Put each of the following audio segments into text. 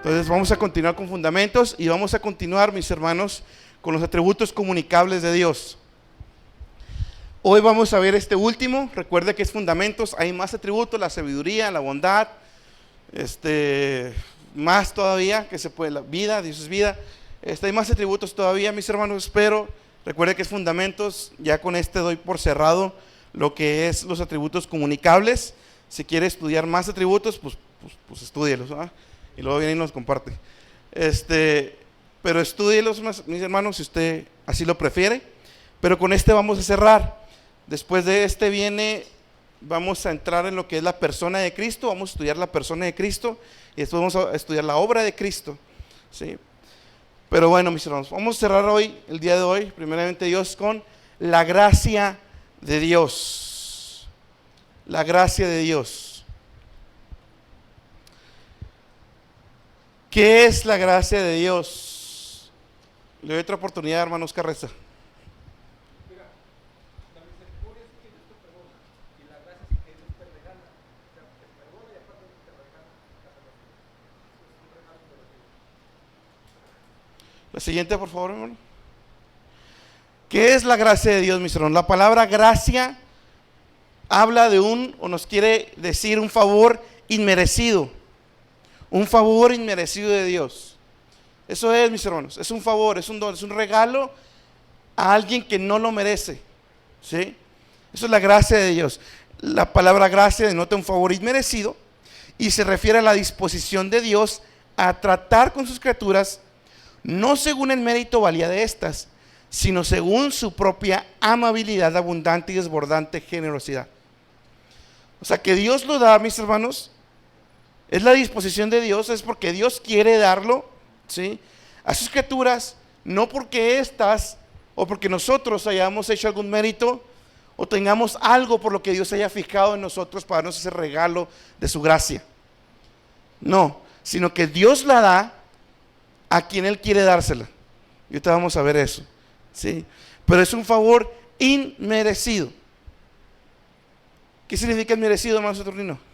Entonces vamos a continuar con fundamentos y vamos a continuar, mis hermanos, con los atributos comunicables de Dios. Hoy vamos a ver este último. Recuerde que es fundamentos, hay más atributos: la sabiduría, la bondad, más todavía que se puede, la vida, Dios es vida. Hay más atributos todavía, mis hermanos, pero recuerde que es fundamentos. Ya con doy por cerrado lo que es los atributos comunicables. Si quiere estudiar más atributos, pues estúdielos, ¿verdad? Y luego viene y nos comparte. Pero estúdielos, mis hermanos, si usted así lo prefiere. Pero con vamos a cerrar. Después de vamos a entrar en lo que es la persona de Cristo. Vamos a estudiar la persona de Cristo y después vamos a estudiar la obra de Cristo, ¿sí? Pero bueno, mis hermanos, vamos a cerrar hoy, el día de hoy, primeramente Dios, con la gracia de Dios. La gracia de Dios. ¿Qué es la gracia de Dios? Le doy otra oportunidad, hermano Oscar Reza. La siguiente, por favor, hermano. ¿Qué es la gracia de Dios, mis hermanos? La palabra gracia habla de o nos quiere decir un favor inmerecido. Un favor inmerecido de Dios. Eso es, mis hermanos, es un favor, es un don, es un regalo a alguien que no lo merece, ¿sí? Eso es la gracia de Dios. La palabra gracia denota un favor inmerecido y se refiere a la disposición de Dios a tratar con sus criaturas no según el mérito o valía de estas, sino según su propia amabilidad, abundante y desbordante generosidad. O sea, que Dios lo da, mis hermanos, es la disposición de Dios, es porque Dios quiere darlo, ¿sí?, a sus criaturas, no porque o porque nosotros hayamos hecho algún mérito o tengamos algo por lo que Dios haya fijado en nosotros para darnos ese regalo de su gracia. No, sino que Dios la da a quien Él quiere dársela. Y ahorita vamos a ver eso, ¿sí? Pero es un favor inmerecido. ¿Qué significa inmerecido, hermano Saturnino?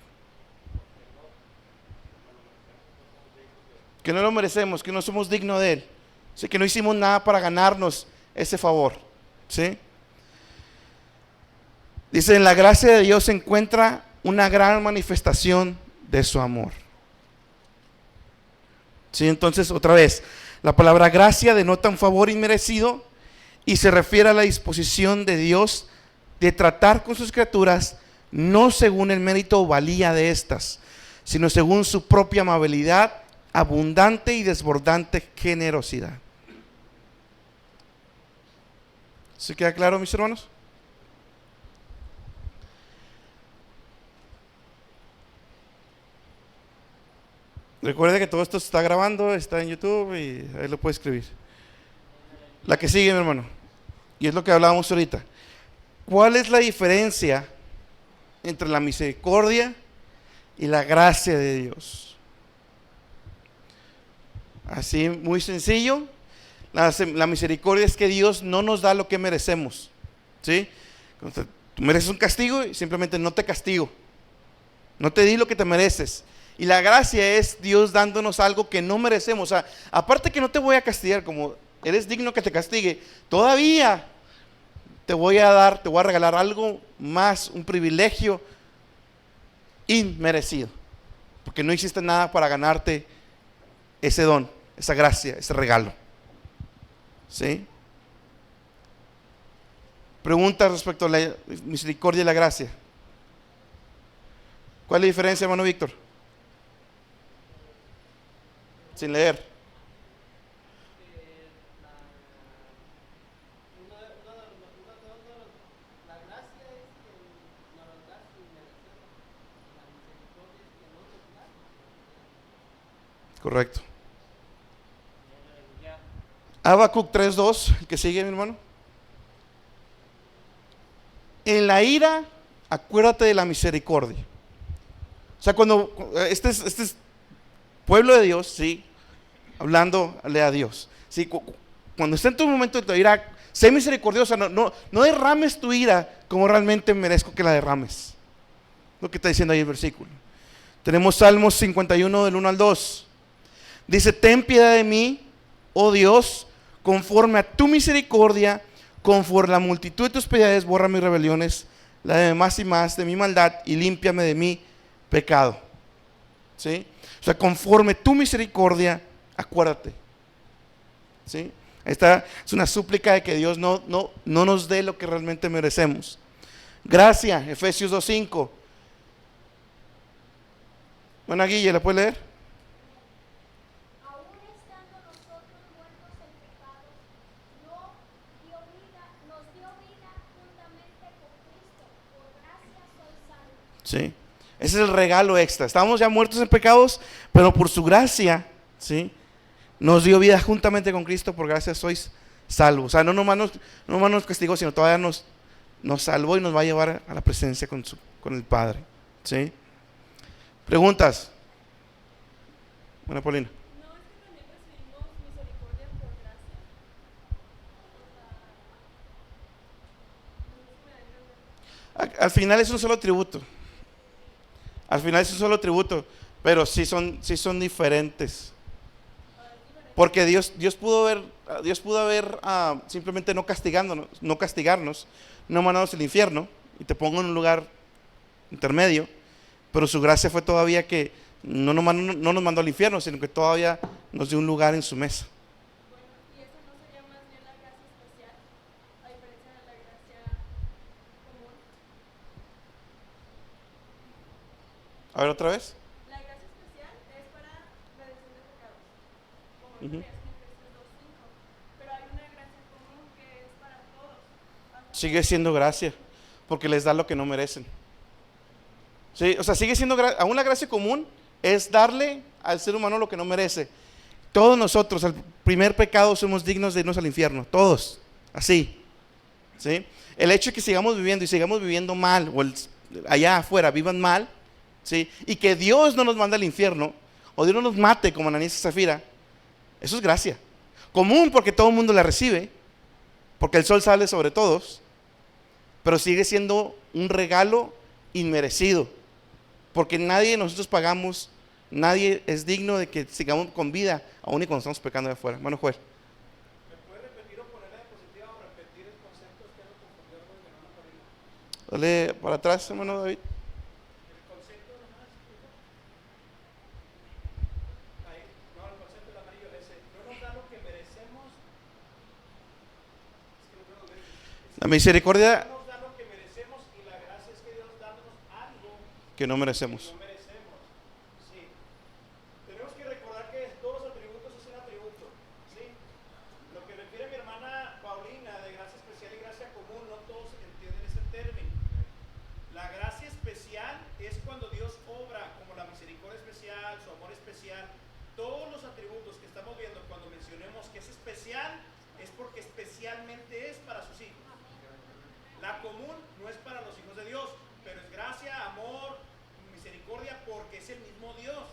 Que no lo merecemos, que no somos dignos de Él, ¿sí? Que no hicimos nada para ganarnos ese favor, ¿sí? Dice: en la gracia de Dios se encuentra una gran manifestación de su amor. Sí, entonces otra vez, la palabra gracia denota un favor inmerecido y se refiere a la disposición de Dios de tratar con sus criaturas no según el mérito o valía de estas, sino según su propia amabilidad, abundante y desbordante generosidad. ¿Se queda claro, mis hermanos? Recuerde que todo esto se está grabando, está en YouTube y ahí lo puede escribir. La que sigue, mi hermano, y es lo que hablábamos ahorita. ¿Cuál es la diferencia entre la misericordia y la gracia de Dios? Así, muy sencillo. La misericordia es que Dios no nos da lo que merecemos, ¿sí? Entonces, tú mereces un castigo y simplemente no te castigo. No te di lo que te mereces. Y la gracia es Dios dándonos algo que no merecemos. O sea, aparte que no te voy a castigar como eres digno que te castigue, todavía te voy a regalar algo más, un privilegio inmerecido, porque no hiciste nada para ganarte ese don, esa gracia, ese regalo, ¿sí? Pregunta respecto a la misericordia y la gracia. ¿Cuál es la diferencia, hermano Víctor? Sin leer. Correcto. Habacuc 3:2, el que sigue, mi hermano. En la ira, acuérdate de la misericordia. O sea, cuando este es pueblo de Dios, sí, hablándole a Dios, sí, cuando esté en tu momento de tu ira, sé misericordiosa, no derrames tu ira como realmente merezco que la derrames. Lo que está diciendo ahí el versículo. Tenemos Salmos 51 del 1 al 2. Dice, ten piedad de mí, oh Dios, conforme a tu misericordia, conforme a la multitud de tus piedades, borra mis rebeliones, la de más y más de mi maldad, y límpiame de mi pecado. ¿Sí? O sea, conforme tu misericordia, acuérdate. ¿Sí? Esta es una súplica de que Dios no nos dé lo que realmente merecemos. Gracia, Efesios 2:5. Bueno, Guille, ¿la puedes leer? Aún estando nosotros muertos en pecados, nos dio vida juntamente con Cristo. Por gracia sois salvos. Sí. Ese es el regalo extra. Estábamos ya muertos en pecados, pero por su gracia, ¿sí?, nos dio vida juntamente con Cristo. Por gracia sois salvos. O sea, no nomás nos castigó, sino todavía nos salvó y nos va a llevar a la presencia con el Padre. ¿Sí? ¿Preguntas? Bueno, Paulina. ¿No es que también recibimos misericordia por gracia? No sé si me da a entender. Al final es un solo tributo. Al final es un solo tributo, pero sí son diferentes. Porque Dios pudo haber simplemente no castigarnos, no mandarnos al infierno y te pongo en un lugar intermedio, pero su gracia fue todavía que no nos mandó al infierno, sino que todavía nos dio un lugar en su mesa. Bueno, ¿y eso no sería más bien la gracia especial, a diferencia de la gracia común? A ver, otra vez. La gracia especial es para redención de pecados, como lo Ujú. leías en Efesios 2:5. Pero hay una gracia común que es para todos. Sigue siendo gracia, porque les da lo que no merecen. Sí, o sea, sigue siendo aún la gracia común es darle al ser humano lo que no merece. Todos nosotros, al primer pecado, somos dignos de irnos al infierno, todos, así. ¿Sí? El hecho de que sigamos viviendo mal, o allá afuera vivan mal, ¿sí?, y que Dios no nos manda al infierno, o Dios no nos mate como Ananías y Zafira, eso es gracia. Común porque todo el mundo la recibe, porque el sol sale sobre todos, pero sigue siendo un regalo inmerecido, porque nadie de nosotros pagamos, nadie es digno de que sigamos con vida, aun y cuando estamos pecando de afuera. Bueno, juez. ¿Me puede repetir o poner la diapositiva o repetir el concepto? Es que no confundí algo de mi hermano Paulina. Dale para atrás, hermano David. El concepto nomás, ahí, no, el concepto del amarillo, ese, no nos da lo que merecemos, es que lo veo dos veces. La misericordia No nos da lo que merecemos y la gracia es que Dios dándonos algo que no que merecemos. no merecemos. Sí. Tenemos que recordar que todos los atributos es un atributo. ¿Sí? Lo que refiere mi hermana Paulina de gracia especial y gracia común, no todos entienden ese término. La gracia especial es cuando Dios obra como la misericordia especial, su amor especial. Todos los atributos que estamos viendo cuando mencionemos que es especial, es porque especialmente es para sus hijos. La común no es para los hijos de Dios, pero es gracia, amor, misericordia, porque es el mismo Dios.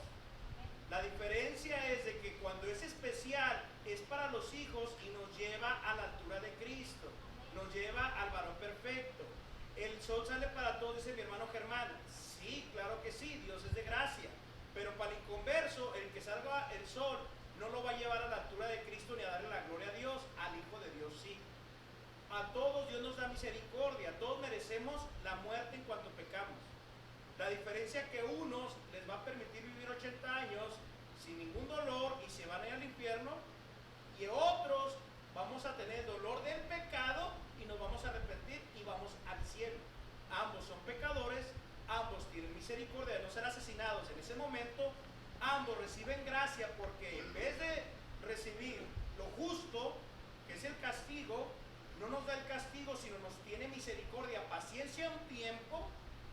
La diferencia es de que cuando es especial es para los hijos y nos lleva a la altura de Cristo, nos lleva al varón perfecto. El sol sale para todos, dice mi hermano Germán. Sí, claro que sí, Dios es de gracia, pero para el inconverso, el que salga el sol no lo va a llevar a la altura de Cristo ni a darle la gloria a Dios, al Hijo de Dios sí. A todos Dios nos da misericordia, todos merecemos la muerte en cuanto pecamos. La diferencia es que unos les va a permitir vivir 80 años sin ningún dolor y se van a ir al infierno, y otros vamos a tener dolor del pecado y nos vamos a arrepentir y vamos al cielo. Ambos son pecadores, ambos tienen misericordia de no ser asesinados en ese momento, ambos reciben gracia porque en vez de recibir lo justo, que es el castigo, no nos da el castigo, sino nos tiene misericordia, paciencia un tiempo,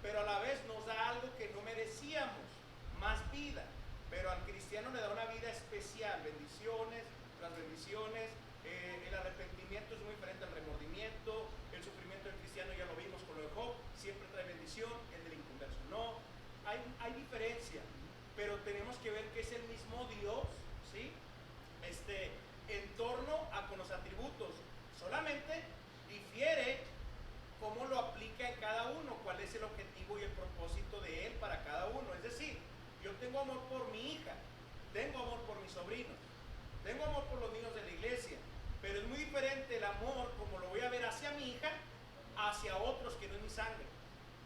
pero a la vez nos da algo que no merecíamos, más vida. Pero al cristiano le da una vida especial, bendiciones, las bendiciones, el arrepentimiento es muy diferente al remordimiento, el sufrimiento del cristiano ya lo vimos con lo de Job, siempre trae bendición, el del inconverso no. Hay diferencia, pero tenemos que ver que es el mismo Dios, ¿sí? En torno a con los atributos, solamente difiere cómo lo aplica en cada uno, cuál es el objetivo y el propósito de él para cada uno. Es decir, yo tengo amor por mi hija, tengo amor por mi mis sobrinos. Tengo amor por los niños de la iglesia, pero es muy diferente el amor como lo voy a ver hacia mi hija, hacia otros que no es mi sangre.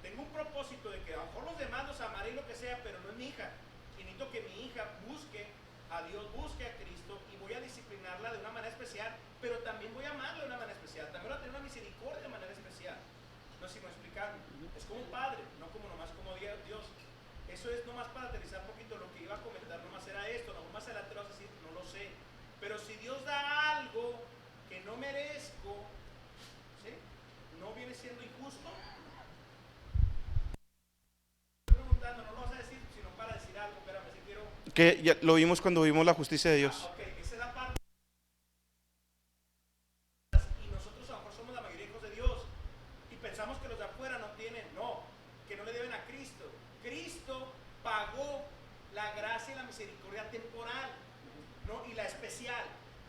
Tengo un propósito de que a lo mejor los demás los amaré y lo que sea, pero no es mi hija. Y necesito que mi hija busque a Dios, busque a Cristo, y voy a disciplinarla de una manera especial, pero también voy a amarla de una manera especial. También voy a tener una misericordia de manera especial. No sé si me explican. Es como un padre, no como nomás como Dios. Eso es nomás para aterrizar un poquito lo que iba a comentar. Nomás era esto, no más adelante vas a decir, no lo sé. Pero si Dios da algo que no merezco, ¿sí? ¿No viene siendo injusto? Estoy preguntando, no lo vas a decir, sino para decir algo. Espérame, si quiero. Que ya lo vimos cuando vimos la justicia de Dios. Ok, esa es la parte. Y nosotros a lo mejor somos la mayoría hijos de Dios y pensamos que los de afuera no tienen, no, que no le deben a Cristo. Cristo pagó la gracia y la misericordia temporal, ¿no? Y la especial.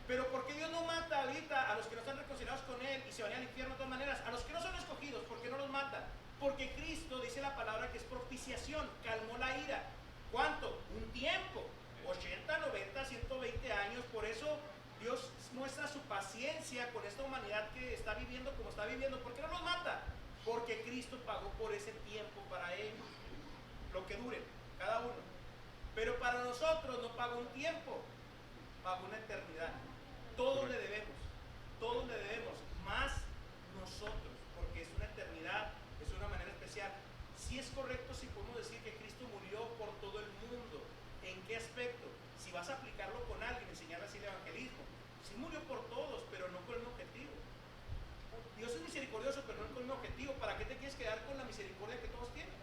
Pero ¿por qué Dios no mata ahorita a los que no están reconciliados con Él y se van al infierno de todas maneras? A los que no son escogidos, ¿por qué no los mata? Porque Cristo dice la palabra que es propiciación, calmó la ira. ¿Cuánto? Un tiempo, 80, 90, 120 años. Por eso Dios muestra su paciencia con esta humanidad que está viviendo como está viviendo. ¿Por qué no los mata? Porque Cristo pagó por ese tiempo para ellos, lo que dure, cada uno. Pero para nosotros no pagó un tiempo, pagó una eternidad. Todos le debemos, más nosotros, porque es una eternidad, es una manera especial. Si es correcto, si podemos decir que Cristo murió por todo el mundo. ¿En qué aspecto? Si vas a aplicarlo con alguien, enseñarle así el evangelismo. Sí murió por todos, pero no con el objetivo. Dios es misericordioso, pero no con el objetivo. ¿Para qué te quieres quedar con la misericordia que todos tienen?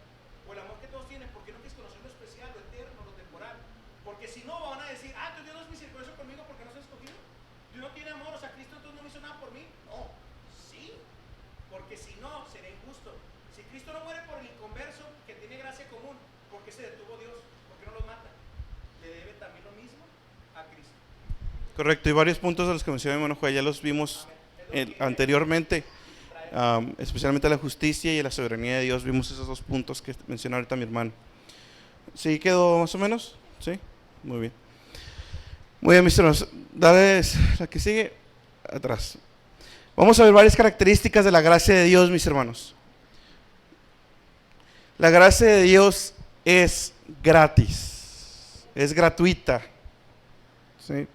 O el amor que todos tienen. ¿Por qué no quieres conocer lo especial, lo eterno, lo temporal? Porque si no, van a decir, Dios no es misericordioso conmigo porque no soy escogido. Dios no tiene amor, o sea, Cristo entonces no hizo nada por mí. No, sí, porque si no, sería injusto. Si Cristo no muere por el inconverso que tiene gracia común, ¿por qué se detuvo Dios? ¿Por qué no los mata? Le debe también lo mismo a Cristo. Correcto, y varios puntos de los que mencionó mi hermano Joel ya los vimos anteriormente, especialmente la justicia y la soberanía de Dios. Vimos esos dos puntos que mencionó ahorita mi hermano. ¿Sí quedó más o menos? ¿Sí? Muy bien. Muy bien, mis hermanos. Dale la que sigue atrás. Vamos a ver varias características de la gracia de Dios, mis hermanos. La gracia de Dios es gratis, es gratuita. ¿Sí?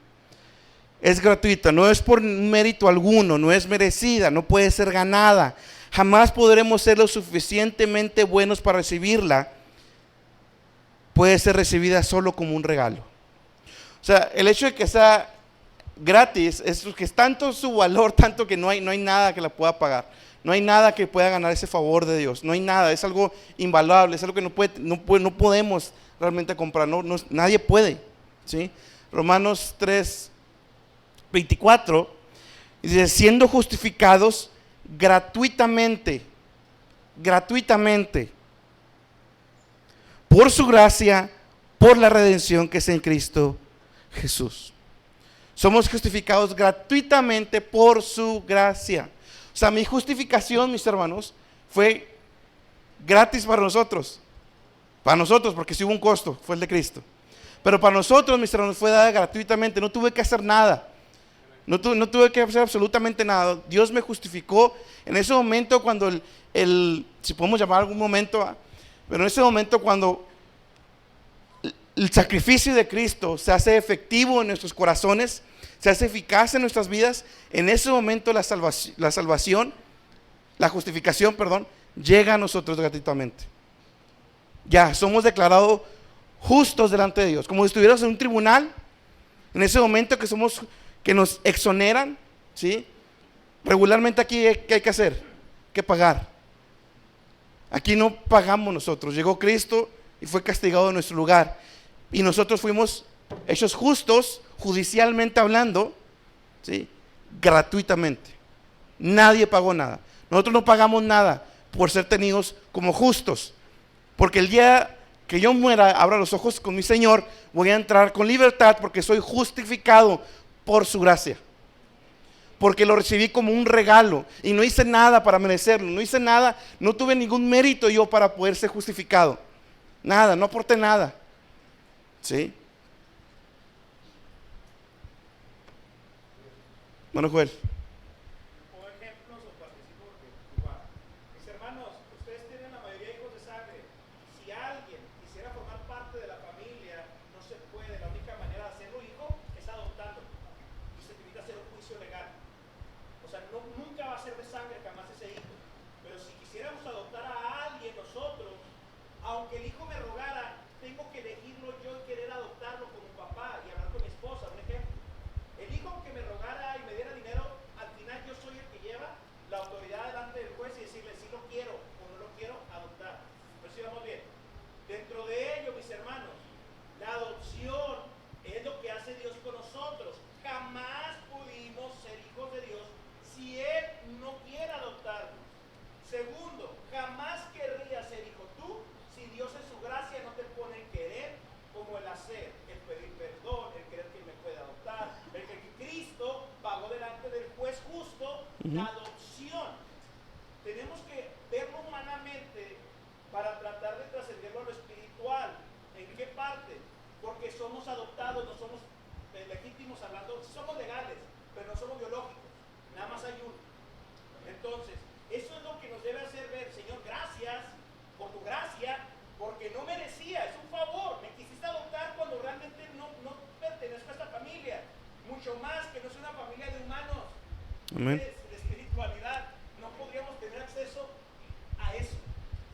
Es gratuita, no es por mérito alguno, no es merecida, no puede ser ganada. Jamás podremos ser lo suficientemente buenos para recibirla. Puede ser recibida solo como un regalo. O sea, el hecho de que sea gratis es que es tanto su valor, tanto que no hay nada que la pueda pagar. No hay nada que pueda ganar ese favor de Dios. No hay nada, es algo invaluable, es algo que no podemos realmente comprar. Nadie puede. ¿Sí? Romanos 3:24 dice, siendo justificados gratuitamente, por su gracia, por la redención que es en Cristo Jesús. Somos justificados gratuitamente por su gracia. O sea, mi justificación, mis hermanos, fue gratis para nosotros. Para nosotros, porque sí hubo un costo, fue el de Cristo. Pero para nosotros, mis hermanos, fue dada gratuitamente. No tuve que hacer nada. No tuve que hacer absolutamente nada. Dios me justificó en ese momento cuando si podemos llamar algún momento, pero en ese momento cuando el sacrificio de Cristo se hace efectivo en nuestros corazones, se hace eficaz en nuestras vidas, en ese momento la justificación, llega a nosotros gratuitamente. Ya, somos declarados justos delante de Dios, como si estuviéramos en un tribunal, en ese momento que nos exoneran, ¿sí? Regularmente aquí, ¿qué hay que hacer? ¿Qué pagar? Aquí no pagamos nosotros, llegó Cristo y fue castigado en nuestro lugar. Y nosotros fuimos hechos justos, judicialmente hablando, ¿sí? Gratuitamente. Nadie pagó nada. Nosotros no pagamos nada por ser tenidos como justos. Porque el día que yo muera, abra los ojos con mi Señor, voy a entrar con libertad porque soy justificado por su gracia. Porque lo recibí como un regalo y no hice nada para merecerlo. No hice nada, no tuve ningún mérito yo para poder ser justificado. Nada, no aporté nada. ¿Sí? Bueno, Joel. Pongo ejemplos o participo porque igual. Mis hermanos, ustedes tienen la mayoría hijos de sangre. Si alguien quisiera formar parte de la familia, no se puede. La única manera de hacerlo hijo es adoptando. Y se necesita hacer un juicio legal. O sea, nunca va a ser de sangre jamás ese hijo. Pero si quisiéramos adoptar a alguien nosotros, aunque el hijo me rogara, tengo que elegirlo yo y querer adoptarlo como papá y hablar con mi esposa, un ejemplo. El hijo que me rogara y me diera dinero, al final yo soy el que lleva la autoridad delante del juez y decirle si lo quiero o no lo quiero adoptar. Pero si vamos bien. Dentro de ello, mis hermanos, la adopción es lo que hace Dios con nosotros. Jamás pudimos ser hijos de Dios si Él no quiere adoptarnos. Segundo, jamás querrías ser hijo tú si Dios en su gracia no te pone el querer como el hacer, el pedir perdón, el querer que me pueda adoptar, el que Cristo pagó delante del juez justo la adopción. Tenemos que verlo humanamente para tratar de trascenderlo a lo espiritual. ¿En qué parte? Porque somos adoptados, no somos legítimos hablando, somos legales, pero no somos biológicos, nada más hay uno. Entonces, eso es lo que nos debe hacer ver, Señor, gracias por tu gracia, porque no merecía, es un favor, me quisiste adoptar cuando realmente no pertenezco a esta familia, mucho más que no es una familia de humanos. Amén. De espiritualidad, no podríamos tener acceso a eso.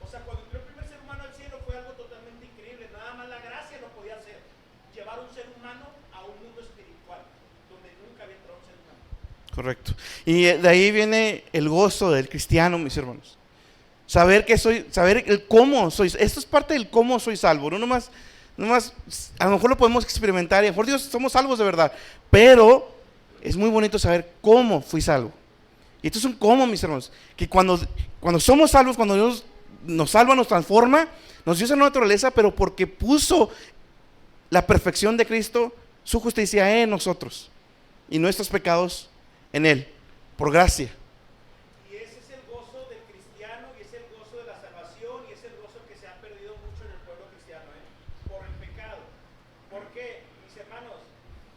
O sea, cuando entró el primer ser humano al cielo fue algo totalmente increíble, nada más la gracia lo podía hacer, llevar un ser humano a un mundo espiritual, donde nunca había entrado un ser humano. Correcto. Y de ahí viene el gozo del cristiano, mis hermanos. Saber que soy, saber el cómo soy. Esto es parte del cómo soy salvo. No nomás, a lo mejor lo podemos experimentar y a lo mejor Dios somos salvos de verdad. Pero es muy bonito saber cómo fui salvo. Y esto es un cómo, mis hermanos. Que cuando somos salvos, cuando Dios nos salva, nos transforma, nos dio esa nueva naturaleza, pero porque puso la perfección de Cristo, su justicia en nosotros y nuestros pecados en Él, por gracia. Y ese es el gozo del cristiano y es el gozo de la salvación y es el gozo que se ha perdido mucho en el pueblo cristiano, por el pecado. Porque, mis hermanos,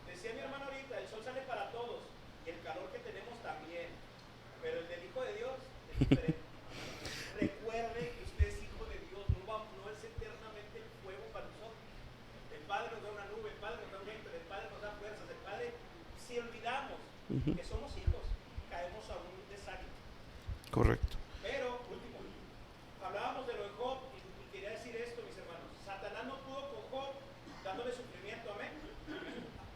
decía mi hermano ahorita, el sol sale para todos y el calor que tenemos también, pero el del Hijo de Dios es diferente. Recuerde que usted es hijo de Dios, no es eternamente el fuego para nosotros. El Padre nos da una nube, el Padre nos da un viento, el Padre nos da fuerzas, el Padre, si olvidamos que somos hijos, caemos a un desánimo. Correcto. Pero, último, hablábamos de lo de Job y quería decir esto, mis hermanos. Satanás no pudo con Job dándole sufrimiento, amén.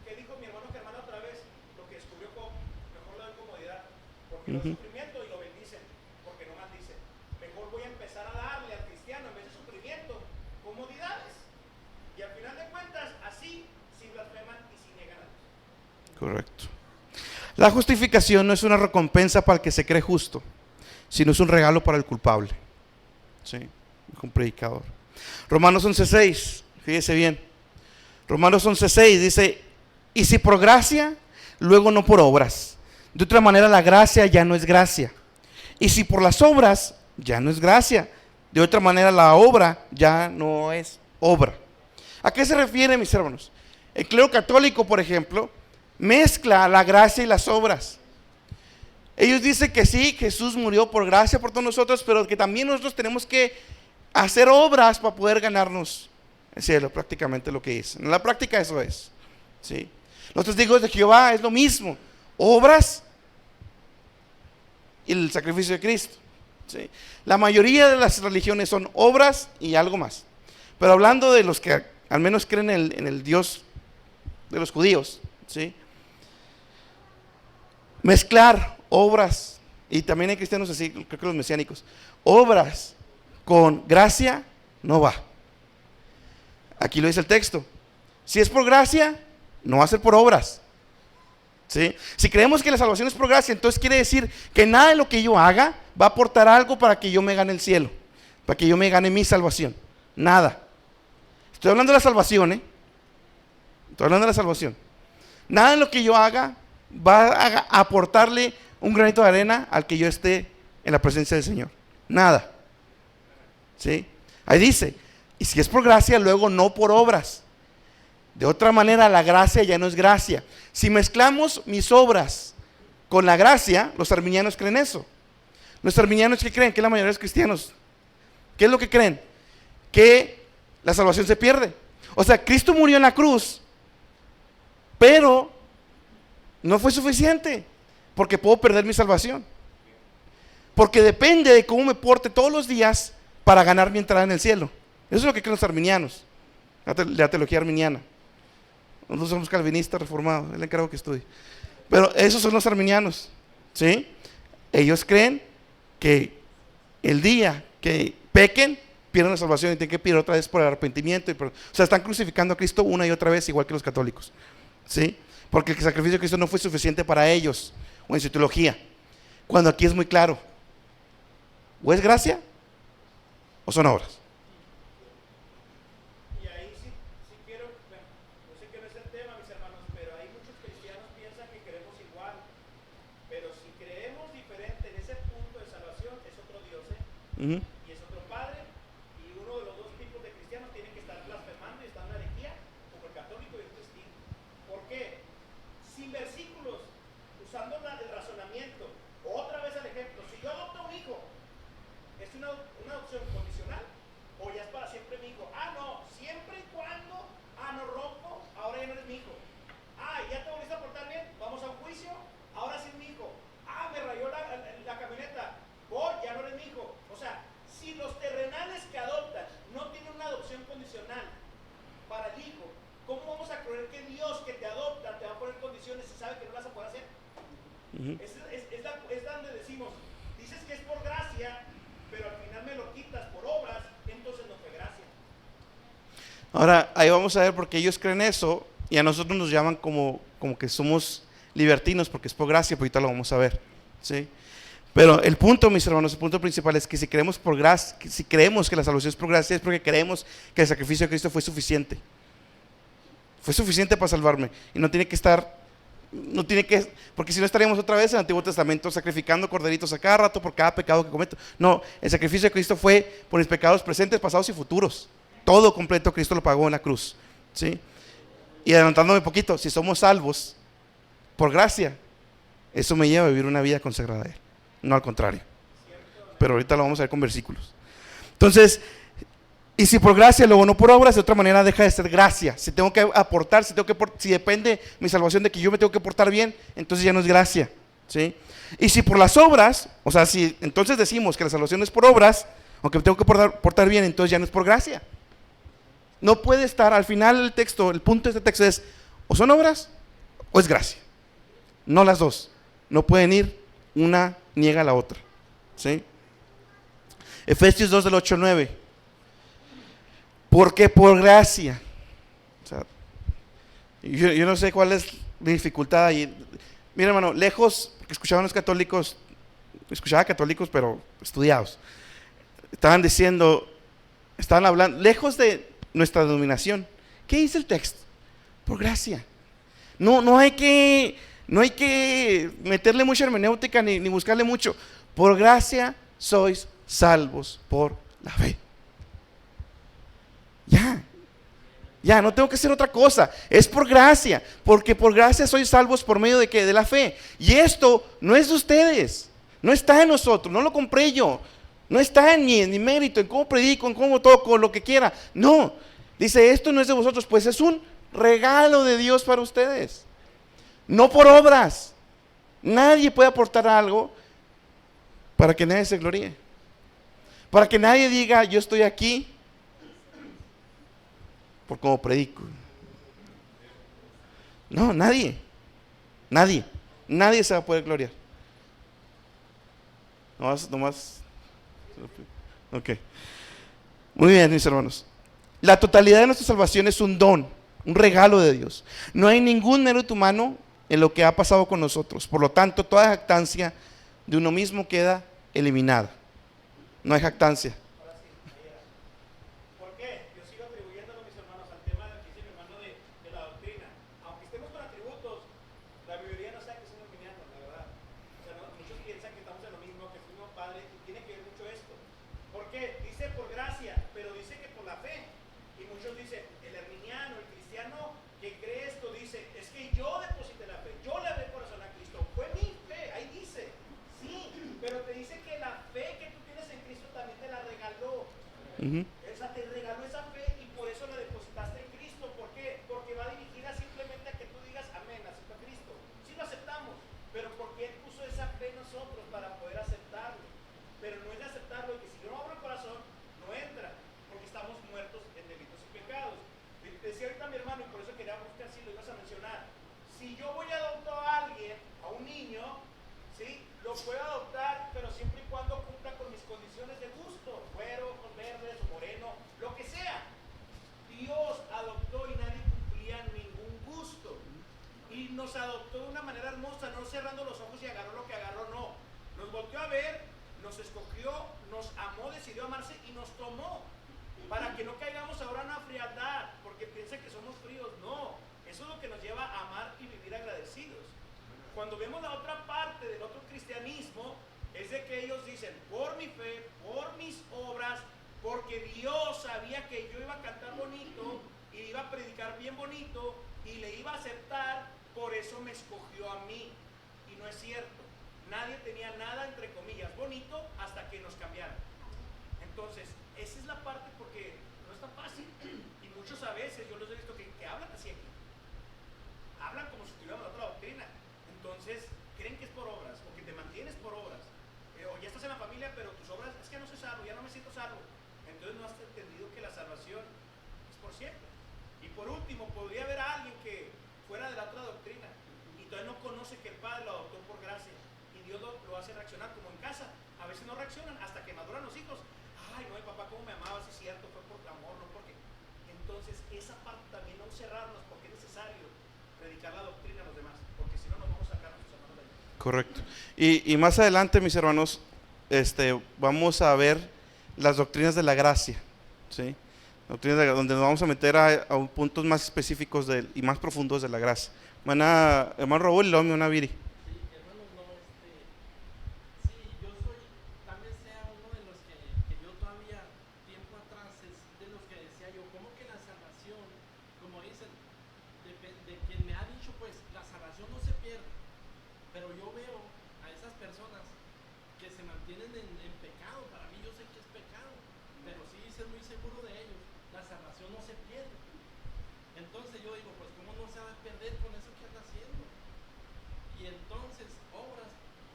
¿Qué dijo mi hermano Germán otra vez? Lo que descubrió Job, mejor le doy comodidad, porque no hay sufrimiento y lo bendicen, porque no maldicen. Mejor voy a empezar a darle al cristiano en vez de sufrimiento, comodidades. Y al final de cuentas, así, si blasfeman y si niegan a Dios. Correcto. La justificación no es una recompensa para el que se cree justo, sino es un regalo para el culpable. Sí, un predicador. Romanos 11:6, fíjese bien. Romanos 11:6 dice: y si por gracia, luego no por obras. De otra manera la gracia ya no es gracia. Y si por las obras, ya no es gracia. De otra manera la obra ya no es obra. ¿A qué se refiere, mis hermanos? El clero católico, por ejemplo, mezcla la gracia y las obras. Ellos dicen que sí, Jesús murió por gracia por todos nosotros, pero que también nosotros tenemos que hacer obras para poder ganarnos el cielo, prácticamente lo que dicen. En la práctica eso es, ¿sí? Los testigos de Jehová es lo mismo, obras y el sacrificio de Cristo, ¿sí? La mayoría de las religiones son obras y algo más. Pero hablando de los que al menos creen en el Dios de los judíos, ¿sí? Mezclar obras, y también hay cristianos así, creo que los mesiánicos, obras con gracia no va. Aquí lo dice el texto. Si es por gracia, no va a ser por obras, ¿sí? Si creemos que la salvación es por gracia, entonces quiere decir que nada de lo que yo haga va a aportar algo para que yo me gane el cielo, para que yo me gane mi salvación. Nada. Estoy hablando de la salvación, Estoy hablando de la salvación. Nada de lo que yo haga va a aportarle un granito de arena al que yo esté en la presencia del Señor. Nada. ¿Sí? Ahí dice, y si es por gracia, luego no por obras. De otra manera, la gracia ya no es gracia. Si mezclamos mis obras con la gracia, los arminianos creen eso. Los arminianos, ¿qué creen? Que la mayoría de los cristianos, ¿qué es lo que creen? Que la salvación se pierde. O sea, Cristo murió en la cruz, pero no fue suficiente, porque puedo perder mi salvación. Porque depende de cómo me porte todos los días para ganar mi entrada en el cielo. Eso es lo que creen los arminianos, la teología arminiana. Nosotros somos calvinistas reformados, es el encargo que estudie. Pero esos son los arminianos, ¿sí? Ellos creen que el día que pequen, pierden la salvación y tienen que pedir otra vez por el arrepentimiento. O sea, están crucificando a Cristo una y otra vez, igual que los católicos, ¿sí? Porque el sacrificio de Cristo no fue suficiente para ellos, o en su teología. Cuando aquí es muy claro, o es gracia, o son obras. Y ahí sí quiero, bueno, yo sé que no es el tema, mis hermanos, pero hay muchos cristianos que piensan que creemos igual. Pero si creemos diferente en ese punto de salvación, es otro Dios, Uh-huh. y es otro Padre, y uno de los dos tipos de cristianos tiene que estar blasfemando y estar en una herejía, como el católico y el testigo. ¿Por qué? Sin versículos, usando el razonamiento. Otra vez el ejemplo, si yo adopto un hijo, ¿es una adopción condicional? ¿O ya es para siempre mi hijo? Ah, no, siempre y cuando, no rompo, ahora ya no eres mi hijo. Ya te volviste a portar bien, vamos a un juicio, ahora sí es mi hijo. Me rayó la camioneta, ya no eres mi hijo. O sea, si los terrenales que adoptan no tienen una adopción condicional para el hijo, ¿cómo vamos a creer que Dios que te adopta te va a poner condiciones si sabe que no las vas a poder hacer? Uh-huh. Es donde decimos, dices que es por gracia, pero al final me lo quitas por obras, entonces no fue gracia. Ahora, ahí vamos a ver porque ellos creen eso y a nosotros nos llaman como que somos libertinos porque es por gracia, porque ahorita lo vamos a ver, ¿sí? Pero el punto, mis hermanos, el punto principal es que si creemos por gracia, si creemos que la salvación es por gracia, es porque creemos que el sacrificio de Cristo fue suficiente. Fue suficiente para salvarme y no tiene que estar, porque si no estaríamos otra vez en el Antiguo Testamento sacrificando corderitos a cada rato por cada pecado que cometo. No, el sacrificio de Cristo fue por mis pecados presentes, pasados y futuros. Todo completo Cristo lo pagó en la cruz, ¿sí? Y adelantándome un poquito, si somos salvos por gracia, eso me lleva a vivir una vida consagrada a Él, no al contrario. Pero ahorita lo vamos a ver con versículos. Entonces, y si por gracia, luego no por obras, de otra manera deja de ser gracia. Si tengo que aportar, si depende mi salvación de que yo me tengo que portar bien, entonces ya no es gracia, ¿sí? Y si por las obras, o sea, si entonces decimos que la salvación es por obras, aunque me tengo que portar bien, entonces ya no es por gracia. No puede estar, al final el texto, el punto de este texto es, o son obras, o es gracia. No las dos. No pueden ir, una niega a la otra, ¿sí? Efesios 2 del 8 al 9. Porque por gracia, o sea, yo no sé cuál es la dificultad ahí. Mira, hermano, lejos, porque escuchaba católicos pero estudiados, estaban hablando, lejos de nuestra denominación. ¿Qué dice el texto? Por gracia. No hay que meterle mucha hermenéutica ni buscarle mucho. Por gracia sois salvos por la fe. Ya, no tengo que hacer otra cosa. Es por gracia, porque por gracia sois salvos por medio de ¿qué? De la fe. Y esto no es de ustedes, no está en nosotros, no lo compré yo, no está en mi mérito, en cómo predico, en cómo toco, lo que quiera. No, dice, esto no es de vosotros, pues es un regalo de Dios para ustedes. No por obras. Nadie puede aportar algo para que nadie se gloríe. Para que nadie diga, yo estoy aquí por cómo predico. No, nadie se va a poder gloriar. Nomás. Ok. Muy bien, mis hermanos. La totalidad de nuestra salvación es un don, un regalo de Dios. No hay ningún mérito humano en lo que ha pasado con nosotros. Por lo tanto, toda jactancia de uno mismo queda eliminada. No hay jactancia. ¿Por qué? Yo sigo atribuyéndolo, mis hermanos, al tema que dice mi hermano de la doctrina. Aunque estemos con atributos, la mayoría no sabe que somos arminianos, la verdad. O sea, muchos piensan que estamos en lo mismo, que es el mismo Padre, y tiene que ver mucho esto. ¿Por qué? Dice por gracia, pero dice que por la fe. Y muchos dicen, el arminiano, el cristiano que cree esto, dice, es que yo deposité la fe, yo le abrí el corazón a Cristo, fue mi fe. Ujú. Esa te regaló esa fe y por eso la depositaste en Cristo. ¿Por qué? Porque va dirigida simplemente a que tú digas amén, acepto a Cristo. Sí lo aceptamos, pero porque Él puso esa fe en nosotros para poder aceptarlo. Pero no es de aceptarlo y que si yo no abro el corazón, no entra, porque estamos muertos en delitos y pecados. Decía ahorita mi hermano, y por eso quería buscar si lo ibas a mencionar. Si yo voy a adoptar a alguien, a un niño, ¿sí? Lo puedo adoptar, pero siempre y cuando cumpla con mis condiciones de gusto, güero, ojos verdes o moreno, lo que sea. Dios adoptó y nadie cumplía ningún gusto. Y nos adoptó de una manera hermosa, no cerrando los ojos y agarró lo que agarró, no. Nos volteó a ver, nos escogió, nos amó, decidió amarse y nos tomó. Para que no caigamos ahora en una frialdad, porque piensa que somos fríos. No, eso es lo que nos lleva a amar y vivir agradecidos. Cuando vemos la otra parte del otro cristianismo, es de que ellos dicen, por mi fe, por mis obras, porque Dios sabía que yo iba a cantar bonito y iba a predicar bien bonito y le iba a aceptar, por eso me escogió a mí. Y no es cierto, nadie tenía nada entre comillas bonito hasta que nos cambiaron. Entonces, esa es la parte, porque no es tan fácil y muchos a veces, yo los he visto que hablan así aquí, hablan como si tuvieran otra doctrina. Entonces, creen que es por obras, o que te mantienes por obras, o ya estás en la familia, pero tus obras, es que no soy salvo, ya no me siento salvo. Entonces no has entendido que la salvación es por siempre. Y por último, podría haber a alguien que fuera de la otra doctrina y todavía no conoce que el Padre lo adoptó por gracia y Dios lo hace reaccionar, como en casa. A veces no reaccionan hasta que maduran los hijos. Ay, no, papá, cómo me amaba, si es cierto, fue por amor, no porque. Entonces, esa parte también no cerrarnos, porque es necesario predicar la doctrina a los demás, porque si no nos vamos a sacar a nuestros hermanos de ahí. Correcto. Y más adelante, mis hermanos, vamos a ver las doctrinas de la gracia, ¿sí? Doctrinas donde nos vamos a meter a puntos más específicos y más profundos de la gracia. Hermano Raúl y luego mi hermana Viri. Yo soy, tal vez sea uno de los que yo todavía, tiempo atrás, es de los que decía yo, ¿cómo que la salvación, como dicen, de quien me ha dicho, pues, la salvación no se pierde? Pero yo veo a esas personas que se mantienen en pecado. Para mí, yo sé que es pecado, pero sí ser muy seguro de ellos, la salvación no se pierde. Entonces yo digo, pues, ¿cómo no se va a perder con eso que anda haciendo? Y entonces, obras,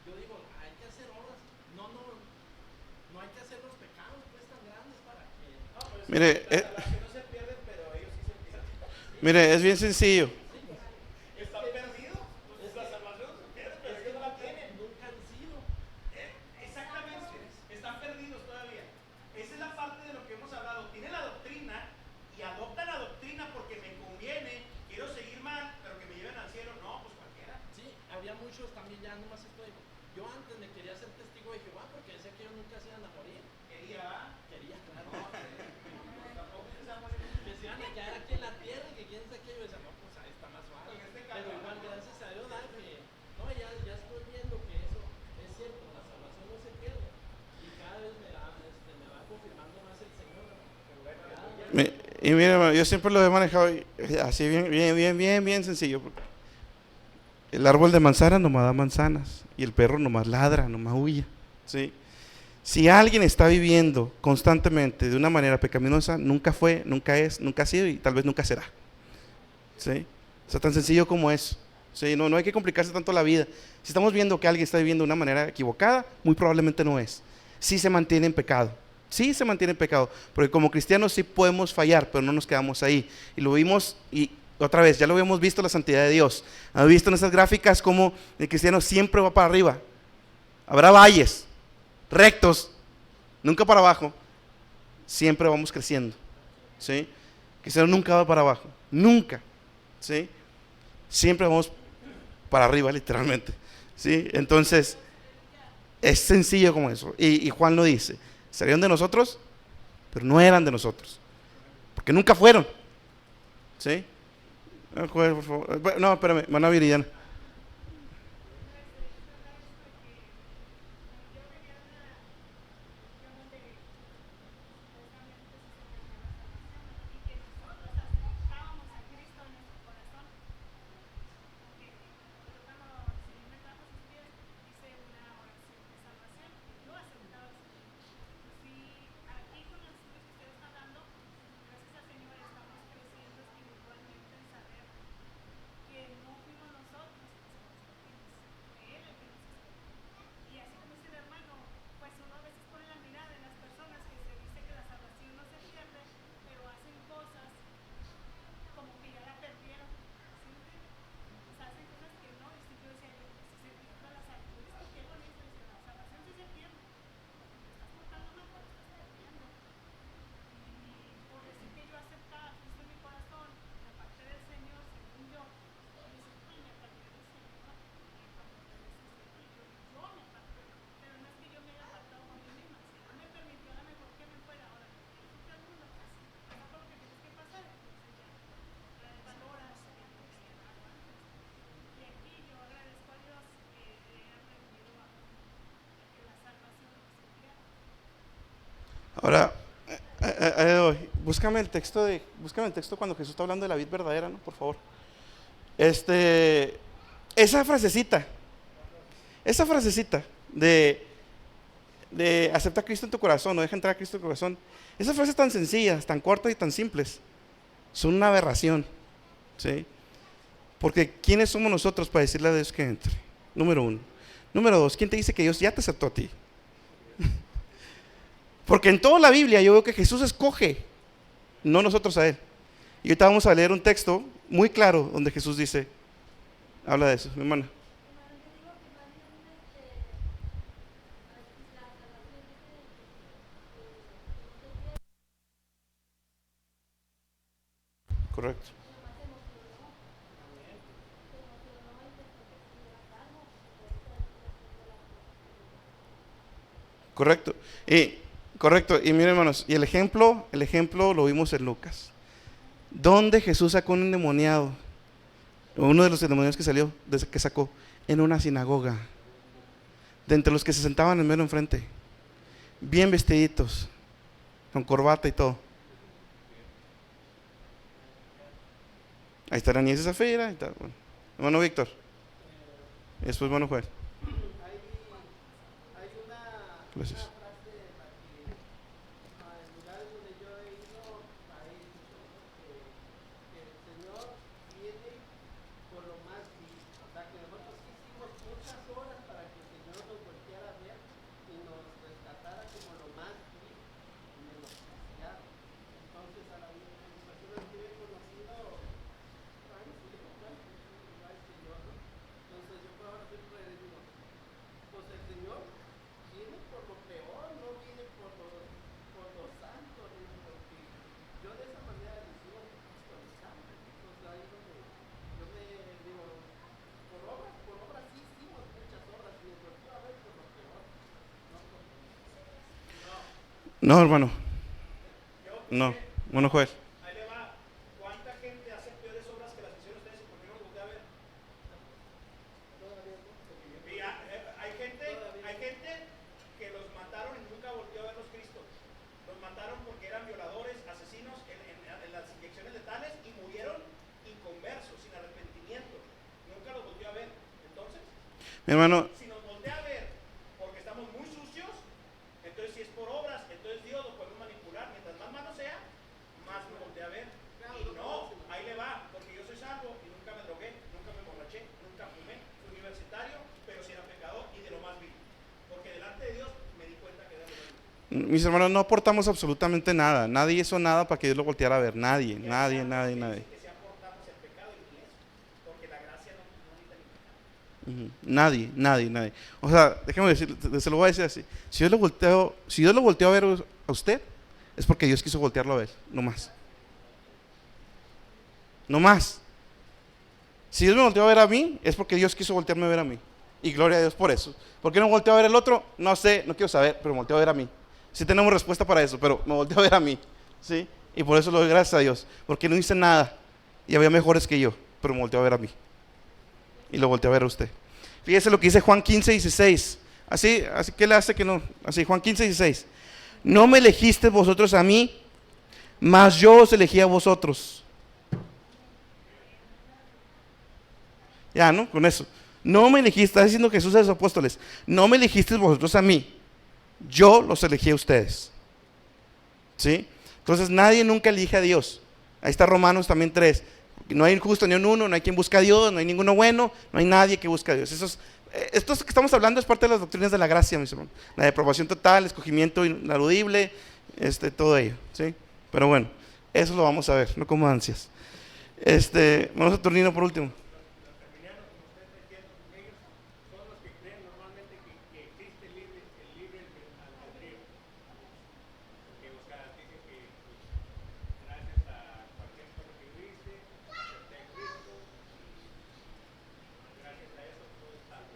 yo digo, hay que hacer obras, no hay que hacer los pecados pues tan grandes para que. No, pero Mire, la salvación no se pierde, pero ellos sí se pierden. mire, es bien sencillo. ¿Están perdidos? Pues la salvación no se pierde, pero ellos no la tienen. Nunca han sido. Exactamente, están perdidos todavía. Esa es la parte de lo que hemos hablado. Tienen la doctrina y adoptan la doctrina porque me conviene, quiero seguir mal, pero que me lleven al cielo. No, pues cualquiera. Sí, había muchos también, ya nomás esto digo. Yo antes me quería ser testigo de Jehová porque decía que ellos nunca se iban a morir. Quería, Claro. tampoco se va a morir. Que se iban a quedar aquí en la tierra y que quién sabe qué. Yo decía, no, pues ahí está más suave. En este caso, Pero igual, gracias a Dios, que no, ya estoy viendo que eso es cierto, la salvación no se pierde. Y cada vez me va confirmando más el Señor. Y mire, hermano, yo siempre lo he manejado así bien sencillo. El árbol de manzana nomás da manzanas y el perro nomás ladra, nomás huye, ¿sí? Si alguien está viviendo constantemente de una manera pecaminosa, nunca fue, nunca es, nunca ha sido y tal vez nunca será, ¿sí? O sea, tan sencillo como eso, ¿sí? No hay que complicarse tanto la vida. Si estamos viendo que alguien está viviendo de una manera equivocada, muy probablemente no es. Sí se mantiene en pecado, porque como cristianos sí podemos fallar, pero no nos quedamos ahí. Y lo vimos, y otra vez, ya lo habíamos visto, la santidad de Dios. ¿Han visto en esas gráficas cómo el cristiano siempre va para arriba? Habrá valles rectos, nunca para abajo, siempre vamos creciendo, ¿sí? El cristiano nunca va para abajo, nunca, ¿sí? Siempre vamos para arriba, literalmente, ¿sí? Entonces, es sencillo como eso. Y Juan lo dice, salieron de nosotros, pero no eran de nosotros, porque nunca fueron, ¿sí? No, espérame, hermana Viridiana. Aquí con los estudios que Ahora, búscame el texto cuando Jesús está hablando de la vid verdadera, ¿no? Por favor. Esa frasecita de acepta a Cristo en tu corazón, o deja entrar a Cristo en tu corazón, esas frases tan sencillas, tan cortas y tan simples, son una aberración, ¿sí? Porque ¿quiénes somos nosotros para decirle a Dios que entre? Número uno. Número dos, ¿quién te dice que Dios ya te aceptó a ti? Porque en toda la Biblia yo veo que Jesús escoge, no nosotros a Él. Y ahorita vamos a leer un texto muy claro donde Jesús dice, habla de eso, mi hermana. Correcto. Correcto. Correcto. Y miren, hermanos, y el ejemplo lo vimos en Lucas, donde Jesús sacó un endemoniado, uno de los endemoniados que sacó en una sinagoga, de entre los que se sentaban en mero enfrente, bien vestiditos, con corbata y todo. Ahí está Anies y Zafira, ahí está, bueno. Hermano Víctor, y después hermano Joel. Hay una Gracias. frase en la que en lugares donde yo he ido hay dicho, ¿no? que el Señor viene por lo más vil. O sea, que nosotros hicimos muchas horas para que el Señor nos volteara a ver y nos rescatara como lo más vil y menospreciado. Entonces, a las personas que he conocido, han sido igual que yo, ¿no? Entonces, yo por ahora siempre les digo, pues el Señor viene por lo peor, no viene por lo santo, digo, porque yo de esa manera les digo que Cristo es santo. Entonces ahí donde yo me digo, por obras sí hicimos muchas obras y nos volvió a ver por lo peor. No, hermano. No, hermano Joel. Ahí le va. ¿Cuánta gente hace peores obras que las que hicieron ustedes y por qué no los voltea a ver? Y hay gente que los mataron y nunca volvió a verlos Cristo. Los mataron porque eran violadores, asesinos en las inyecciones letales y murieron inconversos, sin arrepentimiento. Nunca los volvió a ver. Entonces, Mi hermano, si nos voltea a ver porque estamos muy sucios, entonces si es por obras, entonces Dios lo podemos manipular. Mientras más malo sea, más me voltea a ver. Y no, ahí le va, porque yo soy salvo y nunca me drogué, nunca me emborraché, nunca fumé, fui universitario, pero si era pecador y de lo más vil. Porque delante de Dios me di cuenta que era lo más vil. mis hermanos, no aportamos absolutamente nada. Nadie hizo nada para que Dios lo volteara a ver. Nadie. Que si aportamos el pecado y eso, porque la gracia no necesita ni pecado. Nadie. O sea, déjeme decir, se lo voy a decir así. Si Dios lo volteó a ver a usted, es porque Dios quiso voltearlo a ver, no más. No más. Si Dios me volteó a ver a mí, es porque Dios quiso voltearme a ver a mí. Y gloria a Dios por eso. ¿Por qué no volteó a ver el otro? No sé, no quiero saber, pero me volteó a ver a mí. Sí tenemos respuesta para eso, pero me volteó a ver a mí, ¿sí? Y por eso lo doy gracias a Dios, porque no hice nada y había mejores que yo, pero me volteó a ver a mí. Y lo volteó a ver a usted. Fíjese lo que dice Juan 15:16. Así que le hace que no. Así, Juan 15:16. No me elegisteis vosotros a mí, mas yo os elegí a vosotros. Ya, ¿no? Con eso. No me elegisteis, está diciendo Jesús a los apóstoles. No me elegisteis vosotros a mí, yo los elegí a ustedes. ¿Sí? Entonces nadie nunca elige a Dios. Ahí está Romanos también 3. No hay justo ni un uno, no hay quien busca a Dios, no hay ninguno bueno, no hay nadie que busque a Dios. Esto que estamos hablando es parte de las doctrinas de la gracia, mis hermanos. La deprobación total, escogimiento inaludible, todo ello, ¿sí? Pero bueno, eso lo vamos a ver, no como ansias. Vamos a Turnino por último. Los terminianos, como ustedes entienden, ellos son los que creen normalmente que existe el libre albedrío. Que o sea, dice que gracias a cualquier cosa que yo hice, acepté a Cristo y gracias a eso todo está salvo.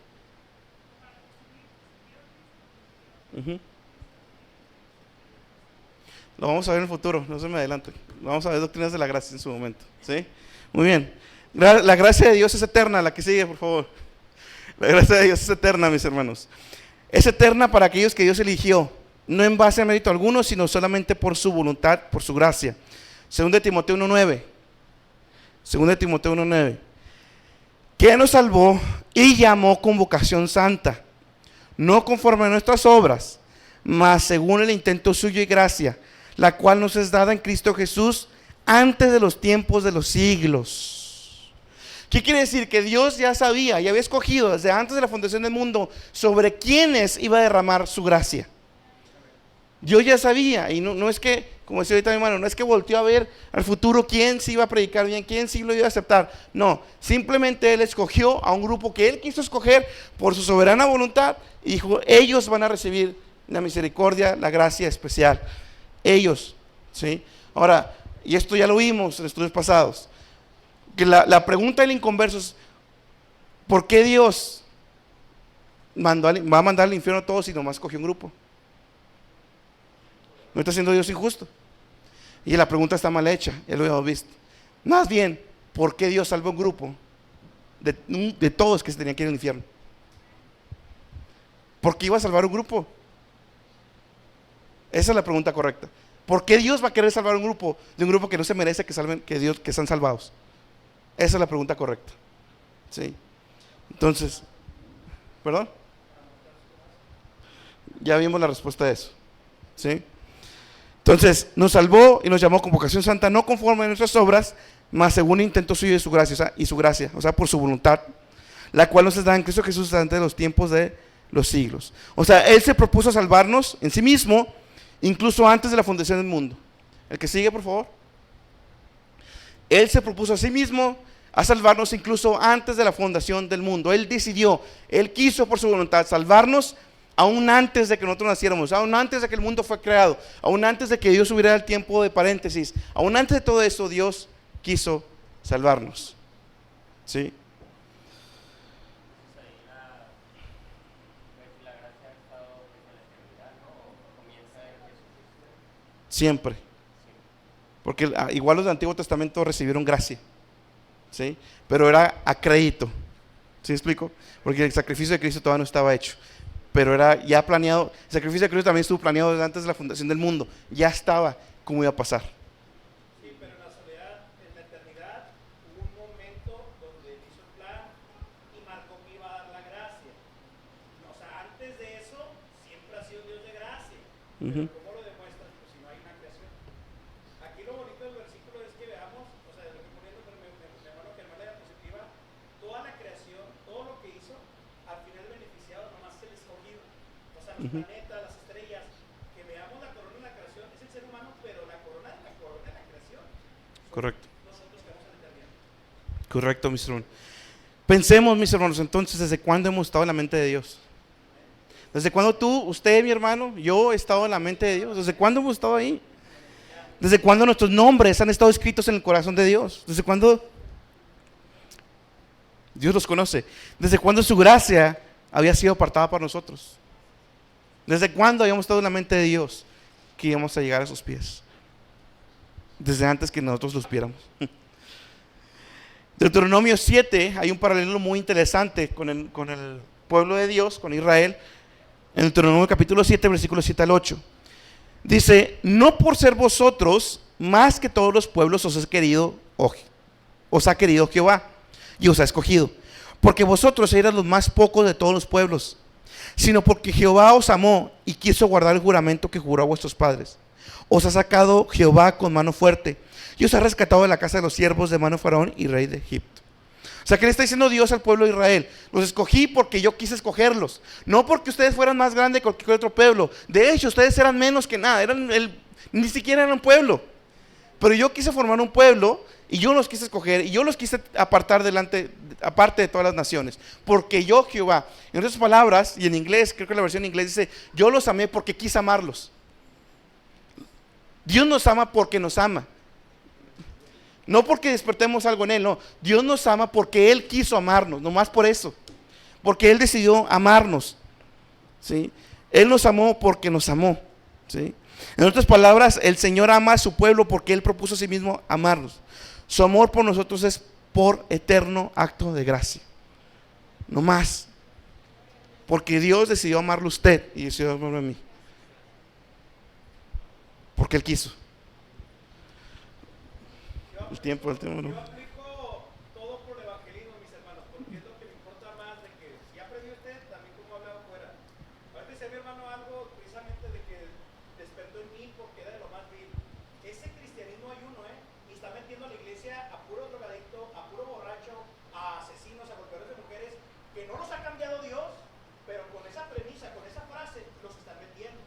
Lo vamos a ver en el futuro, no se me adelante. Vamos a ver doctrinas de la gracia en su momento, ¿sí? Muy bien. La gracia de Dios es eterna, la que sigue, por favor. La gracia de Dios es eterna, mis hermanos. Es eterna para aquellos que Dios eligió no en base a mérito alguno, sino solamente por su voluntad, por su gracia. 2 Timoteo 1:9. 2 Timoteo 1:9. Que nos salvó y llamó con vocación santa, no conforme a nuestras obras, mas según el intento suyo y gracia, la cual nos es dada en Cristo Jesús antes de los tiempos de los siglos. ¿Qué quiere decir? Que Dios ya sabía y había escogido desde antes de la fundación del mundo sobre quiénes iba a derramar su gracia. Dios ya sabía, y no es que, como decía ahorita mi hermano, no es que volteó a ver al futuro quién se iba a predicar bien, quién sí lo iba a aceptar. No, simplemente Él escogió a un grupo que Él quiso escoger por su soberana voluntad y dijo, ellos van a recibir la misericordia, la gracia especial. Ellos, ¿sí? Ahora, y esto ya lo vimos en estudios pasados, que la pregunta del inconverso es, ¿por qué Dios va a mandar al infierno a todos y nomás escogió un grupo? ¿No está siendo Dios injusto? Y la pregunta está mal hecha, ya lo hemos visto. Más bien, ¿por qué Dios salvó un grupo de todos que se tenían que ir al infierno? ¿Por qué iba a salvar un grupo? Esa es la pregunta correcta. ¿Por qué Dios va a querer salvar un grupo de un grupo que no se merece que sean salvados? Esa es la pregunta correcta. ¿Sí? Entonces, ¿perdón? Ya vimos la respuesta a eso. ¿Sí? Entonces, nos salvó y nos llamó con vocación santa, no conforme a nuestras obras, mas según intento suyo y su gracia, o sea, por su voluntad, la cual nos es dada en Cristo Jesús antes de los tiempos de los siglos. O sea, Él se propuso salvarnos en sí mismo, incluso antes de la fundación del mundo. El que sigue, por favor. Él se propuso a sí mismo a salvarnos incluso antes de la fundación del mundo. Él decidió, Él quiso por su voluntad salvarnos aún antes de que nosotros naciéramos, aún antes de que el mundo fue creado, aún antes de que Dios hubiera el tiempo de paréntesis, aún antes de todo eso, Dios quiso salvarnos. ¿Sí? Siempre. Porque igual los del Antiguo Testamento recibieron gracia, ¿sí? Pero era a crédito. ¿Sí me explico? Porque el sacrificio de Cristo todavía no estaba hecho, pero era ya planeado. El sacrificio de Cristo también estuvo planeado desde antes de la fundación del mundo. Ya estaba cómo iba a pasar. Sí, pero en la soledad, en la eternidad, hubo un momento donde Él hizo el plan y marcó que iba a dar la gracia. O sea, antes de eso, siempre ha sido Dios de gracia. ¿Cómo lo demuestra? Pues si no hay una creación. Aquí lo bonito del versículo es que veamos, o sea, de lo que poniendo, pero me hermano que hermana la diapositiva, toda la creación, todo lo que hizo, al final beneficiado nomás es el escogido. O sea, los planetas, las estrellas, que veamos la corona de la creación, es el ser humano, pero la corona de la creación. Correcto. Nosotros que vamos a la eternidad. Correcto, mis hermanos. Pensemos, mis hermanos, entonces, ¿desde cuándo hemos estado en la mente de Dios? ¿Desde cuándo tú, usted, mi hermano, yo he estado en la mente de Dios? ¿Desde cuándo hemos estado ahí? ¿Desde cuándo nuestros nombres han estado escritos en el corazón de Dios? ¿Desde cuándo Dios los conoce? ¿Desde cuándo su gracia había sido apartada para nosotros? ¿Desde cuándo habíamos estado en la mente de Dios que íbamos a llegar a sus pies? Desde antes que nosotros los viéramos. Deuteronomio 7, hay un paralelo muy interesante con el pueblo de Dios, con Israel. En Deuteronomio capítulo 7, versículos 7 al 8. Dice, no por ser vosotros más que todos los pueblos os ha querido Jehová y os ha escogido, porque vosotros erais los más pocos de todos los pueblos, sino porque Jehová os amó y quiso guardar el juramento que juró a vuestros padres. Os ha sacado Jehová con mano fuerte y os ha rescatado de la casa de los siervos de mano de Faraón y rey de Egipto. O sea, ¿qué le está diciendo Dios al pueblo de Israel? Los escogí porque yo quise escogerlos, no porque ustedes fueran más grandes que cualquier otro pueblo. De hecho, ustedes eran menos que nada, ni siquiera eran pueblo. Pero yo quise formar un pueblo y yo los quise escoger y yo los quise apartar aparte de todas las naciones, porque yo, Jehová, en otras palabras, y en inglés, creo que la versión en inglés dice, yo los amé porque quise amarlos. Dios nos ama porque nos ama. No porque despertemos algo en Él, no. Dios nos ama porque Él quiso amarnos, nomás por eso. Porque Él decidió amarnos, ¿sí? Él nos amó porque nos amó, ¿sí? En otras palabras, el Señor ama a su pueblo porque Él propuso a sí mismo amarnos. Su amor por nosotros es por eterno acto de gracia. No más. Porque Dios decidió amarlo a usted y decidió amarlo a mí. porque Él quiso. Yo, El tiempo, ¿no? yo aplico todo por el evangelismo, mis hermanos, porque es lo que me importa más de que si aprendió usted, también como hablaba afuera. Ahorita decía mi hermano algo precisamente de que despertó en mí porque era de lo más vil. Ese cristianismo hay uno, y está metiendo a la iglesia a puro drogadicto, a puro borracho, a asesinos, a golpeadores de mujeres, que no los ha cambiado Dios, pero con esa premisa, con esa frase, los están metiendo.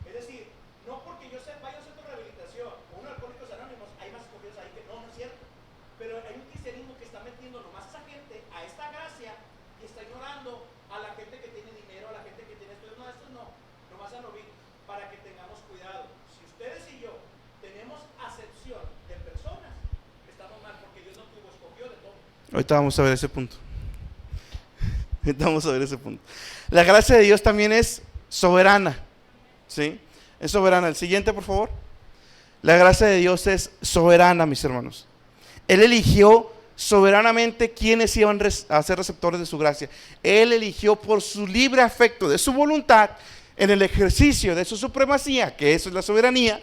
Es decir, no porque yo vaya a un centro de rehabilitación o un Alcohólicos Anónimos, hay más escogidos ahí que no es cierto. Pero hay un cristianismo que está metiendo nomás a esa gente a esta gracia y está ignorando a la gente que tiene dinero, a la gente que tiene esto. No, esto no, nomás a lo vil, para que tengamos cuidado. Si ustedes y yo tenemos acepción de personas, estamos mal, porque Dios no tuvo, escogió de todo. Ahorita vamos a ver ese punto. Ahorita vamos a ver ese punto. La gracia de Dios también es soberana. ¿Sí? Es soberana. El siguiente, por favor. La gracia de Dios es soberana, mis hermanos. Él eligió soberanamente quienes iban a ser receptores de su gracia. Él eligió por su libre afecto de su voluntad, en el ejercicio de su supremacía, que eso es la soberanía,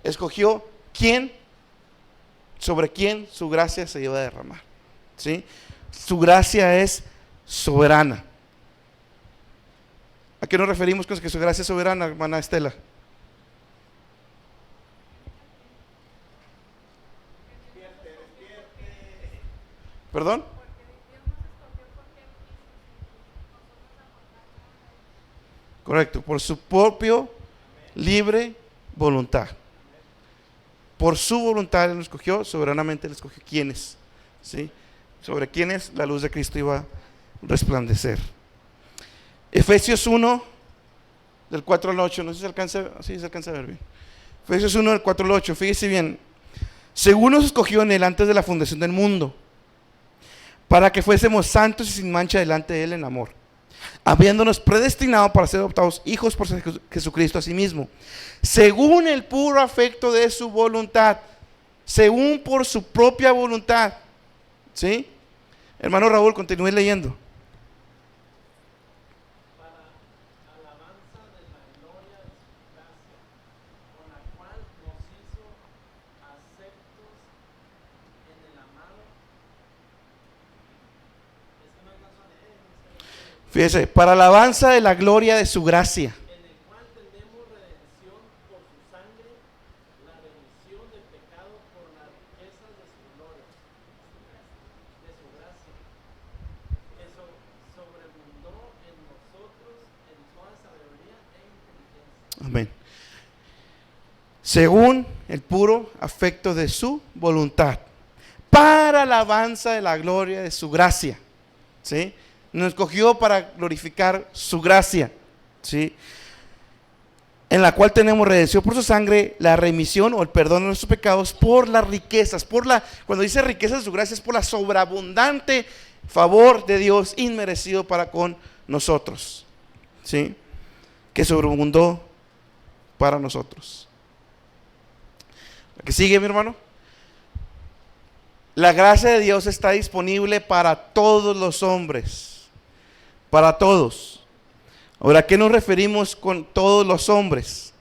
escogió sobre quién su gracia se iba a derramar. ¿Sí? Su gracia es soberana. ¿A qué nos referimos con que su gracia es soberana, hermana Estela? ¿Perdón? Correcto, por su propio libre voluntad. Por su voluntad Él lo escogió, soberanamente Él escogió quiénes, ¿sí? Sobre quiénes la luz de Cristo iba a resplandecer. Efesios 1, del 4 al 8, no sé si se alcanza a ver bien. Efesios 1, del 4 al 8, fíjese bien. Según nos escogió en Él antes de la fundación del mundo, para que fuésemos santos y sin mancha delante de Él en amor, habiéndonos predestinado para ser adoptados hijos por Jesucristo a sí mismo, según el puro afecto de su voluntad, según por su propia voluntad. ¿Sí? Hermano Raúl, continúe leyendo. Fíjese, para alabanza de la gloria de su gracia. En el cual tenemos redención por su sangre, la remisión del pecado por las riquezas de su gloria, de su gracia, que sobreabundó en nosotros en toda sabiduría e inteligencia. Amén. Según el puro afecto de su voluntad, para alabanza de la gloria de su gracia. ¿Sí? Nos escogió para glorificar su gracia, ¿sí? En la cual tenemos redención por su sangre, la remisión o el perdón de nuestros pecados por las riquezas, cuando dice riquezas de su gracia es por la sobreabundante favor de Dios inmerecido para con nosotros, ¿sí? Que sobreabundó para nosotros. ¿La que sigue, mi hermano? La gracia de Dios está disponible para todos los hombres. Para todos. Ahora, ¿a qué nos referimos con todos los hombres?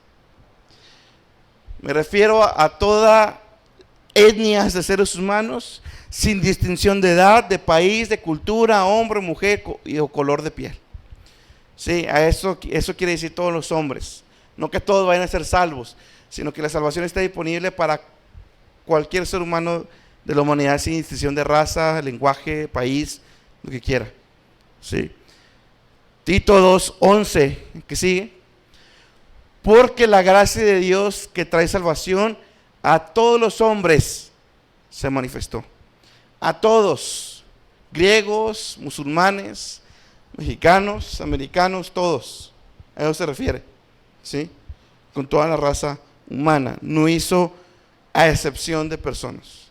Me refiero a toda etnia de seres humanos, sin distinción de edad, de país, de cultura, hombre, mujer o color de piel. Sí, eso quiere decir todos los hombres. No que todos vayan a ser salvos, sino que la salvación está disponible para cualquier ser humano de la humanidad, sin distinción de raza, lenguaje, país, lo que quiera. Sí. Tito 2:11, que sigue. Porque la gracia de Dios que trae salvación a todos los hombres se manifestó. A todos, griegos, musulmanes, mexicanos, americanos, todos. A eso se refiere, ¿sí? Con toda la raza humana. No hizo a excepción de personas.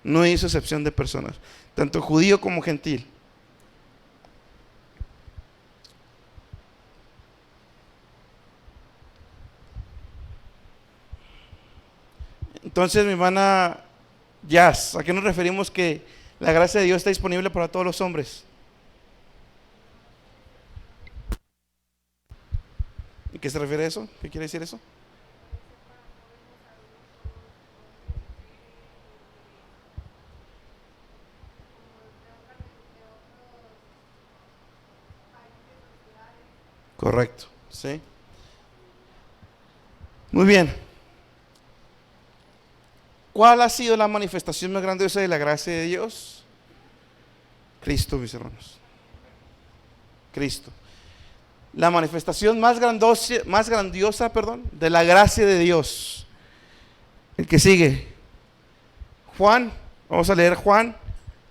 No hizo excepción de personas, tanto judío como gentil. Entonces, mi hermana Jazz, ¿a qué nos referimos que la gracia de Dios está disponible para todos los hombres? ¿Y qué se refiere a eso? ¿Qué quiere decir eso? Correcto, ¿sí? Muy bien. ¿Cuál ha sido la manifestación más grandiosa de la gracia de Dios? Cristo, mis hermanos. Cristo. La manifestación más grandiosa, de la gracia de Dios. El que sigue. Juan, vamos a leer Juan,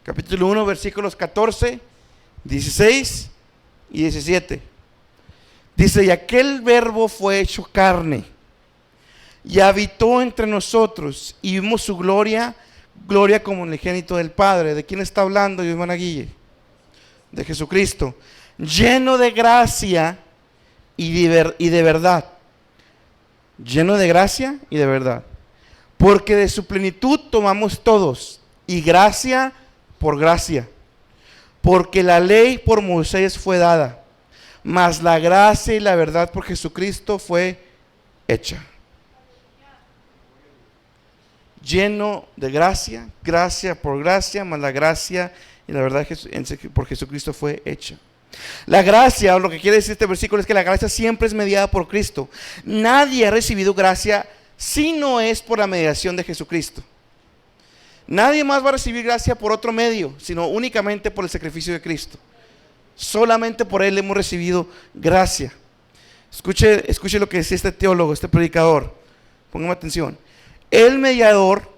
capítulo 1, versículos 14, 16 y 17. Dice, y aquel verbo fue hecho carne y habitó entre nosotros y vimos su gloria, gloria como unigénito del Padre. ¿De quién está hablando, hermana Guille? De Jesucristo, lleno de gracia y de verdad. Lleno de gracia y de verdad. Porque de su plenitud tomamos todos, y gracia por gracia. Porque la ley por Moisés fue dada, mas la gracia y la verdad por Jesucristo fue hecha. Lleno de gracia, gracia por gracia, mas la gracia y la verdad por Jesucristo fue hecha. La gracia, o lo que quiere decir este versículo, es que la gracia siempre es mediada por Cristo. Nadie ha recibido gracia si no es por la mediación de Jesucristo. Nadie más va a recibir gracia por otro medio, sino únicamente por el sacrificio de Cristo. Solamente por Él hemos recibido gracia. Escuche lo que decía este teólogo, este predicador. Póngame atención. El mediador,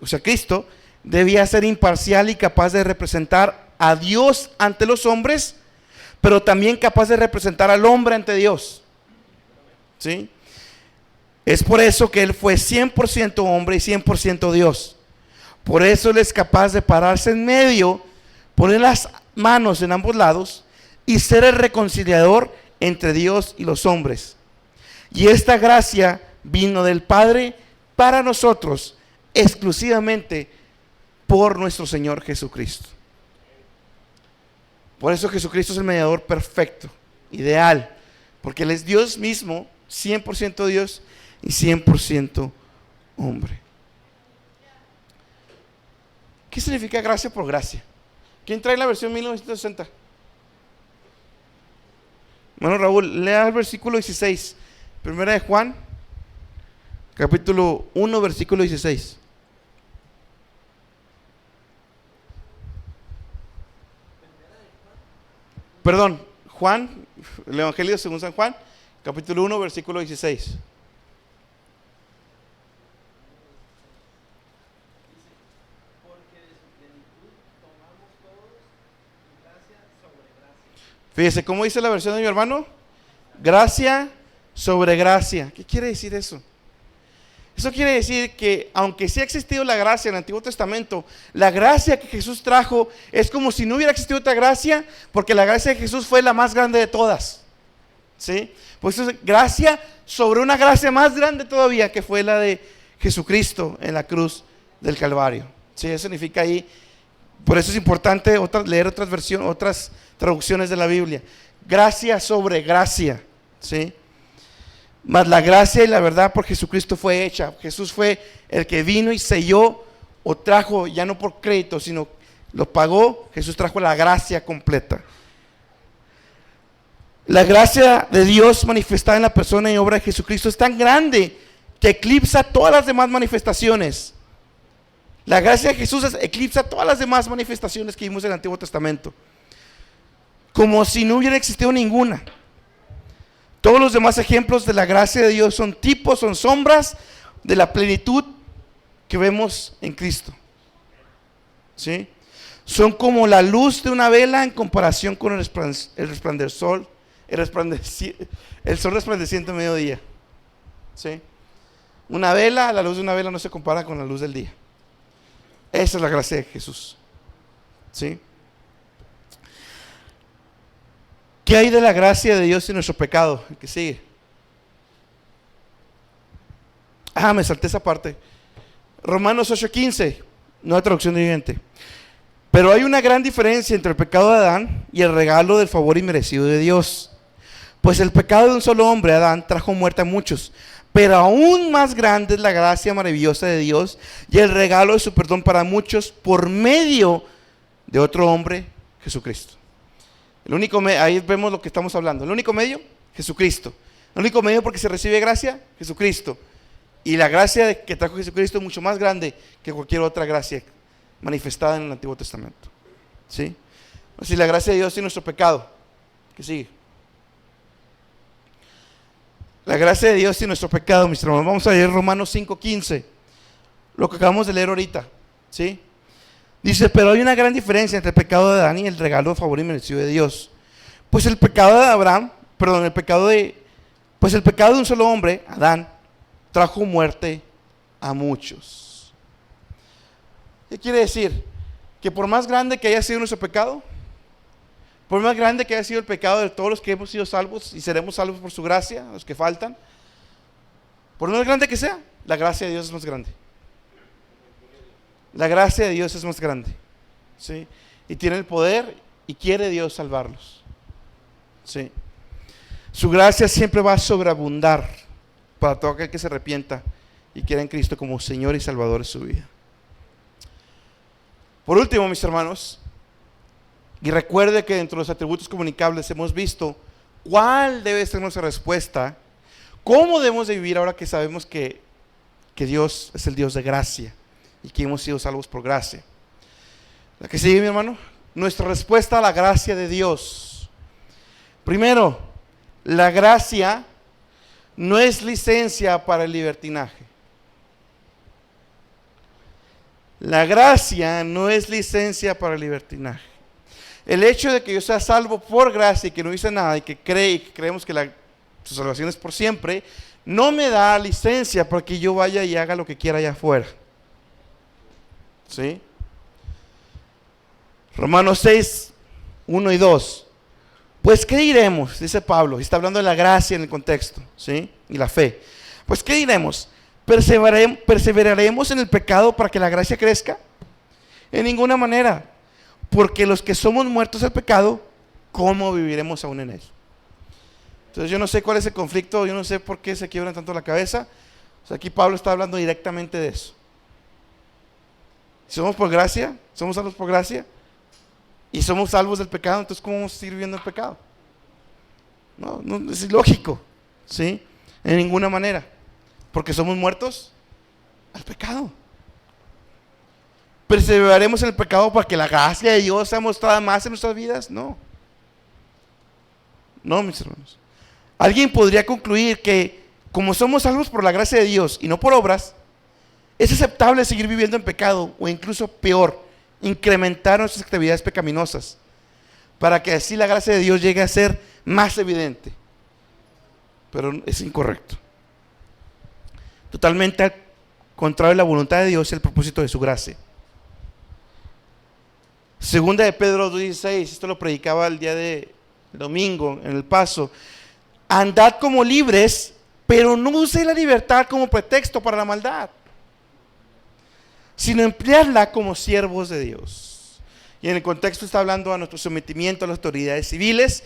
o sea Cristo, debía ser imparcial y capaz de representar a Dios ante los hombres, pero también capaz de representar al hombre ante Dios. ¿Sí? Es por eso que Él fue 100% hombre y 100% Dios. Por eso Él es capaz de pararse en medio, poner las manos en ambos lados y ser el reconciliador entre Dios y los hombres. Y esta gracia vino del Padre para nosotros exclusivamente por nuestro Señor Jesucristo. Por eso Jesucristo es el mediador perfecto, ideal, porque Él es Dios mismo, 100% Dios y 100% hombre. ¿Qué significa gracia por gracia? ¿Quién trae la versión 1960? Bueno, Raúl, lea el versículo 16. Primera de Juan, capítulo 1, versículo 16. Perdón, Juan, el Evangelio según San Juan, capítulo 1, versículo 16. Fíjese, ¿cómo dice la versión de mi hermano? Gracia sobre gracia. ¿Qué quiere decir eso? Eso quiere decir que aunque sí ha existido la gracia en el Antiguo Testamento, la gracia que Jesús trajo es como si no hubiera existido otra gracia, porque la gracia de Jesús fue la más grande de todas. ¿Sí? Pues eso es gracia sobre una gracia más grande todavía, que fue la de Jesucristo en la cruz del Calvario. ¿Sí? Eso significa ahí. Por eso es importante leer otras versiones, otras traducciones de la Biblia. Gracia sobre gracia. ¿Sí? Mas la gracia y la verdad por Jesucristo fue hecha. Jesús fue el que vino y selló o trajo, ya no por crédito, sino lo pagó. Jesús trajo la gracia completa. La gracia de Dios manifestada en la persona y obra de Jesucristo es tan grande que eclipsa todas las demás manifestaciones. La gracia de Jesús eclipsa todas las demás manifestaciones que vimos en el Antiguo Testamento, como si no hubiera existido ninguna. Todos los demás ejemplos de la gracia de Dios son tipos, son sombras de la plenitud que vemos en Cristo. ¿Sí? Son como la luz de una vela en comparación con el sol resplandeciente a mediodía. ¿Sí? Una vela, la luz de una vela no se compara con la luz del día. Esa es la gracia de Jesús. ¿Sí? ¿Qué hay de la gracia de Dios y nuestro pecado? El que sigue. Me salté esa parte. Romanos 8:15, nueva traducción viviente. Pero hay una gran diferencia entre el pecado de Adán y el regalo del favor inmerecido de Dios. Pues el pecado de un solo hombre, Adán, trajo muerte a muchos. Pero aún más grande es la gracia maravillosa de Dios y el regalo de su perdón para muchos por medio de otro hombre, Jesucristo. Ahí vemos lo que estamos hablando. El único medio Jesucristo. El único medio por que se recibe gracia, Jesucristo. Y la gracia que trajo Jesucristo es mucho más grande que cualquier otra gracia manifestada en el Antiguo Testamento. ¿Sí? Si la gracia de Dios tiene nuestro pecado, ¿qué sigue? La gracia de Dios y nuestro pecado, mis hermanos. Vamos a leer Romanos 5:15, lo que acabamos de leer ahorita, ¿sí? Dice, pero hay una gran diferencia entre el pecado de Adán y el regalo de favor inmerecido de Dios. Pues el pecado de el pecado de un solo hombre, Adán, trajo muerte a muchos. ¿Qué quiere decir? Que por más grande que haya sido nuestro pecado, por más grande que haya sido el pecado de todos los que hemos sido salvos y seremos salvos por su gracia, los que faltan, por más grande que sea, la gracia de Dios es más grande. La gracia de Dios es más grande, ¿sí? Y tiene el poder y quiere Dios salvarlos, ¿sí? Su gracia siempre va a sobreabundar para todo aquel que se arrepienta y quiera en Cristo como Señor y Salvador de su vida. Por último, mis hermanos, y recuerde que dentro de los atributos comunicables hemos visto cuál debe ser nuestra respuesta, cómo debemos de vivir ahora que sabemos que Dios es el Dios de gracia y que hemos sido salvos por gracia. La que sigue, mi hermano, nuestra respuesta a la gracia de Dios. Primero, la gracia no es licencia para el libertinaje. La gracia no es licencia para el libertinaje. El hecho de que yo sea salvo por gracia y que no hice nada y que creemos que su salvación es por siempre, no me da licencia para que yo vaya y haga lo que quiera allá afuera. ¿Sí? Romanos 6, 1 y 2. Pues ¿qué diremos? Dice Pablo, y está hablando de la gracia en el contexto, ¿sí? Y la fe. Pues ¿qué diremos? ¿Perseveraremos en el pecado para que la gracia crezca? En ninguna manera. Porque los que somos muertos al pecado, ¿cómo viviremos aún en él? Entonces yo no sé cuál es el conflicto, yo no sé por qué se quiebran tanto la cabeza. O sea, aquí Pablo está hablando directamente de eso. Si somos por gracia, somos salvos por gracia, y somos salvos del pecado, entonces ¿cómo vamos a seguir viviendo el pecado? No, es ilógico, ¿sí? En ninguna manera. Porque somos muertos al pecado. ¿Perseveraremos en el pecado para que la gracia de Dios sea mostrada más en nuestras vidas? No. No, mis hermanos. Alguien podría concluir que como somos salvos por la gracia de Dios y no por obras, es aceptable seguir viviendo en pecado o incluso peor, incrementar nuestras actividades pecaminosas para que así la gracia de Dios llegue a ser más evidente. Pero es incorrecto. Totalmente al contrario de la voluntad de Dios y el propósito de su gracia. Segunda de Pedro 2:16, esto lo predicaba el día de domingo en el Paso. Andad como libres, pero no use la libertad como pretexto para la maldad, sino emplearla como siervos de Dios. Y en el contexto está hablando a nuestro sometimiento a las autoridades civiles.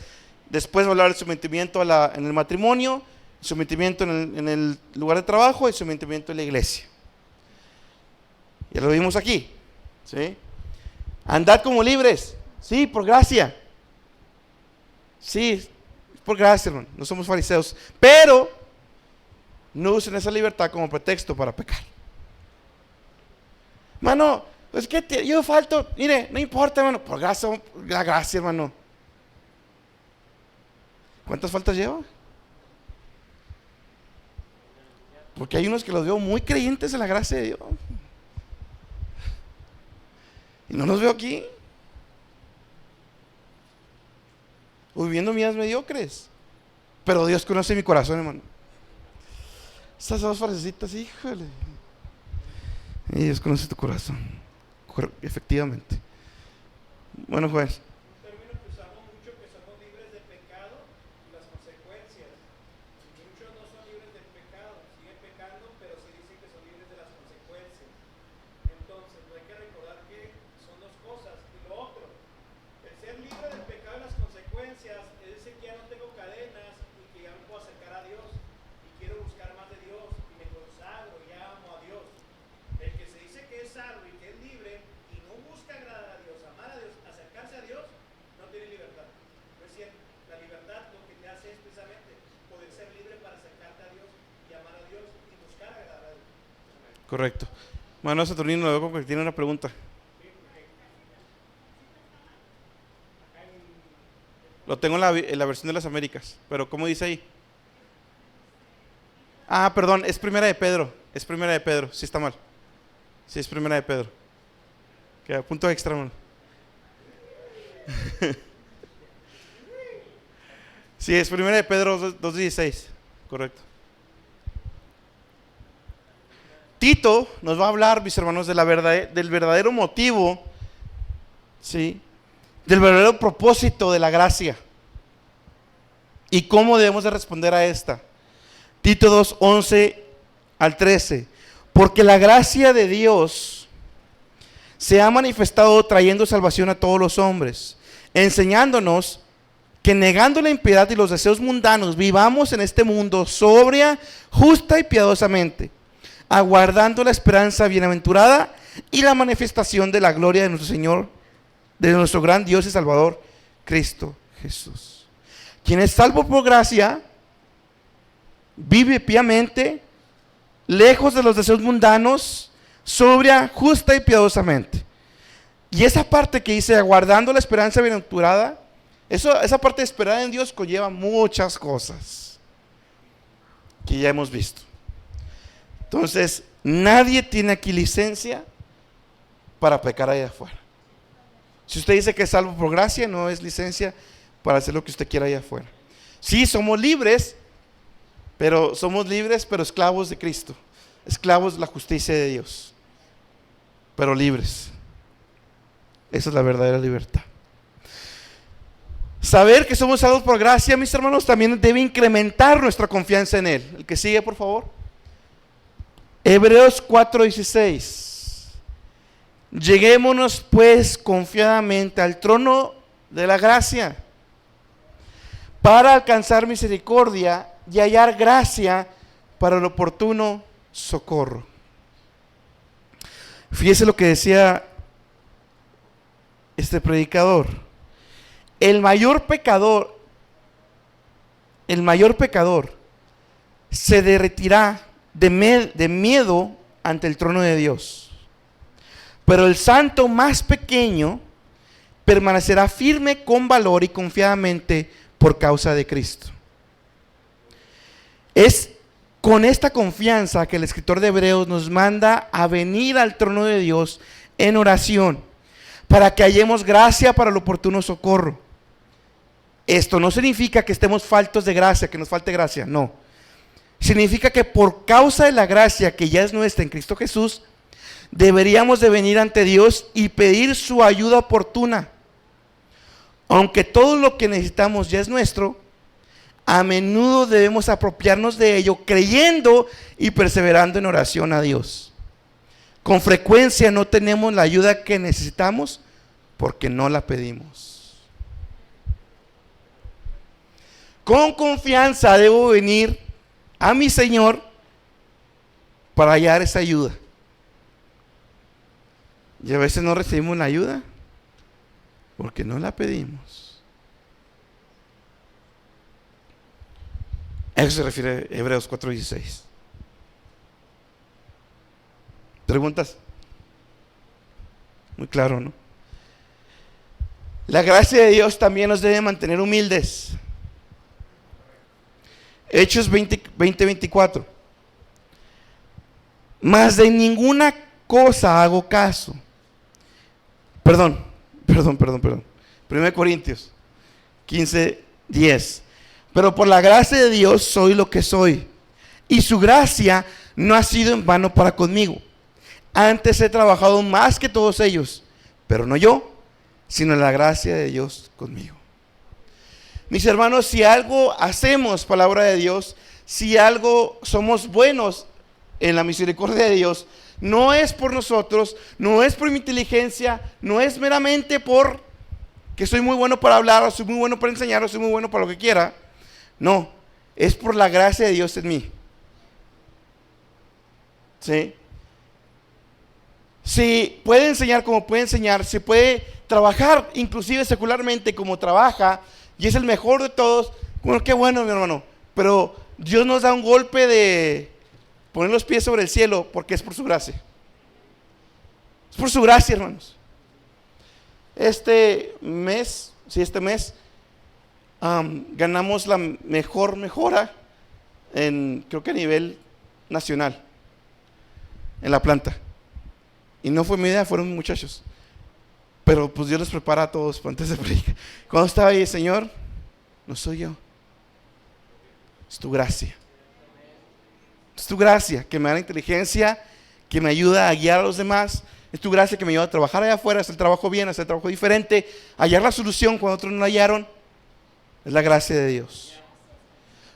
Después va a hablar del sometimiento en el matrimonio, sometimiento en el lugar de trabajo y sometimiento en la iglesia. Ya lo vimos aquí, ¿sí? Andad como libres, sí, por gracia. Sí, por gracia, hermano. No somos fariseos, pero no usen esa libertad como pretexto para pecar. Hermano, pues que yo falto, mire, no importa, hermano, por gracia, la gracia, hermano. ¿Cuántas faltas lleva? Porque hay unos que los veo muy creyentes en la gracia de Dios y no los veo aquí, o viviendo vidas mediocres. Pero Dios conoce mi corazón, hermano. Estas dos frasecitas, híjole. Y Dios conoce tu corazón. Efectivamente. Bueno, juez. Un término que usamos mucho, que somos libres de pecado y las consecuencias. Muchos no son libres del pecado, siguen pecando, pero sí dicen que son libres de las consecuencias. Entonces, no hay que recordar que son dos cosas. Y lo otro, el ser libre del pecado y las consecuencias es decir que ya no tengo cadenas y que ya me puedo acercar a Dios y quiero buscar más de Dios y me consagro y amo a Dios. El que se dice que es salvo y que es libre y no busca agradar a Dios, amar a Dios, acercarse a Dios, Correcto. Manuel Saturnino, lo veo porque tiene una pregunta. Lo tengo en la versión de las Américas, pero ¿cómo dice ahí? Ah, perdón, es Primera de Pedro. Es Primera de Pedro, sí está mal. Sí, es Primera de Pedro. Queda punto extra, man. Sí, es Primera de Pedro 2:16, correcto. Tito nos va a hablar, mis hermanos, del verdadero motivo, ¿sí? Del verdadero propósito de la gracia y cómo debemos de responder a esta. Tito 2:11-13. Porque la gracia de Dios se ha manifestado trayendo salvación a todos los hombres, enseñándonos que negando la impiedad y los deseos mundanos, vivamos en este mundo sobria, justa y piadosamente, aguardando la esperanza bienaventurada y la manifestación de la gloria de nuestro Señor, de nuestro gran Dios y Salvador, Cristo Jesús. Quien es salvo por gracia, vive piamente, lejos de los deseos mundanos, sobria, justa y piadosamente. Y esa parte que dice, aguardando la esperanza bienaventurada, esa parte de esperar en Dios conlleva muchas cosas que ya hemos visto. Entonces, nadie tiene aquí licencia para pecar allá afuera. Si usted dice que es salvo por gracia, no es licencia para hacer lo que usted quiera allá afuera. Sí, somos libres, pero esclavos de Cristo, esclavos de la justicia de Dios, pero libres. Esa es la verdadera libertad. Saber que somos salvos por gracia, mis hermanos, también debe incrementar nuestra confianza en Él. El que sigue, por favor. Hebreos 4:16. Lleguémonos pues confiadamente al trono de la gracia para alcanzar misericordia y hallar gracia para el oportuno socorro. Fíjese lo que decía este predicador. El mayor pecador se derretirá de miedo ante el trono de Dios, pero el santo más pequeño permanecerá firme con valor y confiadamente por causa de Cristo. Es con esta confianza que el escritor de Hebreos nos manda a venir al trono de Dios en oración para que hallemos gracia para el oportuno socorro. Esto no significa que estemos faltos de gracia, que nos falte gracia, no. Significa que por causa de la gracia que ya es nuestra en Cristo Jesús, deberíamos de venir ante Dios y pedir su ayuda oportuna. Aunque todo lo que necesitamos ya es nuestro, a menudo debemos apropiarnos de ello creyendo y perseverando en oración a Dios. Con frecuencia no tenemos la ayuda que necesitamos porque no la pedimos. Con confianza debo venir a mi Señor para hallar esa ayuda. Y a veces no recibimos la ayuda porque no la pedimos. A eso se refiere Hebreos 4:16. ¿Preguntas? Muy claro, ¿no? La gracia de Dios también nos debe mantener humildes. Hechos 20:24. Mas de ninguna cosa hago caso. Perdón. 1 Corintios 15:10. Pero por la gracia de Dios soy lo que soy, y su gracia no ha sido en vano para conmigo. Antes he trabajado más que todos ellos, pero no yo, sino la gracia de Dios conmigo. Mis hermanos, si algo hacemos, palabra de Dios, si algo somos buenos en la misericordia de Dios, no es por nosotros, no es por mi inteligencia, no es meramente por que soy muy bueno para hablar, o soy muy bueno para enseñar, o soy muy bueno para lo que quiera. No, es por la gracia de Dios en mí. ¿Sí? Si puede enseñar como puede enseñar, si puede trabajar inclusive secularmente como trabaja, y es el mejor de todos, bueno, qué bueno, mi hermano. Pero Dios nos da un golpe poner los pies sobre el cielo, porque es por su gracia. Es por su gracia, hermanos. Este mes ganamos la mejor mejora creo que a nivel nacional en la planta. Y no fue mi idea, fueron muchachos. Pero pues Dios los prepara a todos antes de predicar. Cuando estaba ahí, Señor, no soy yo, es tu gracia. Es tu gracia que me da la inteligencia, que me ayuda a guiar a los demás. Es tu gracia que me ayuda a trabajar allá afuera, hacer el trabajo bien, hacer el trabajo diferente, hallar la solución cuando otros no la hallaron. Es la gracia de Dios.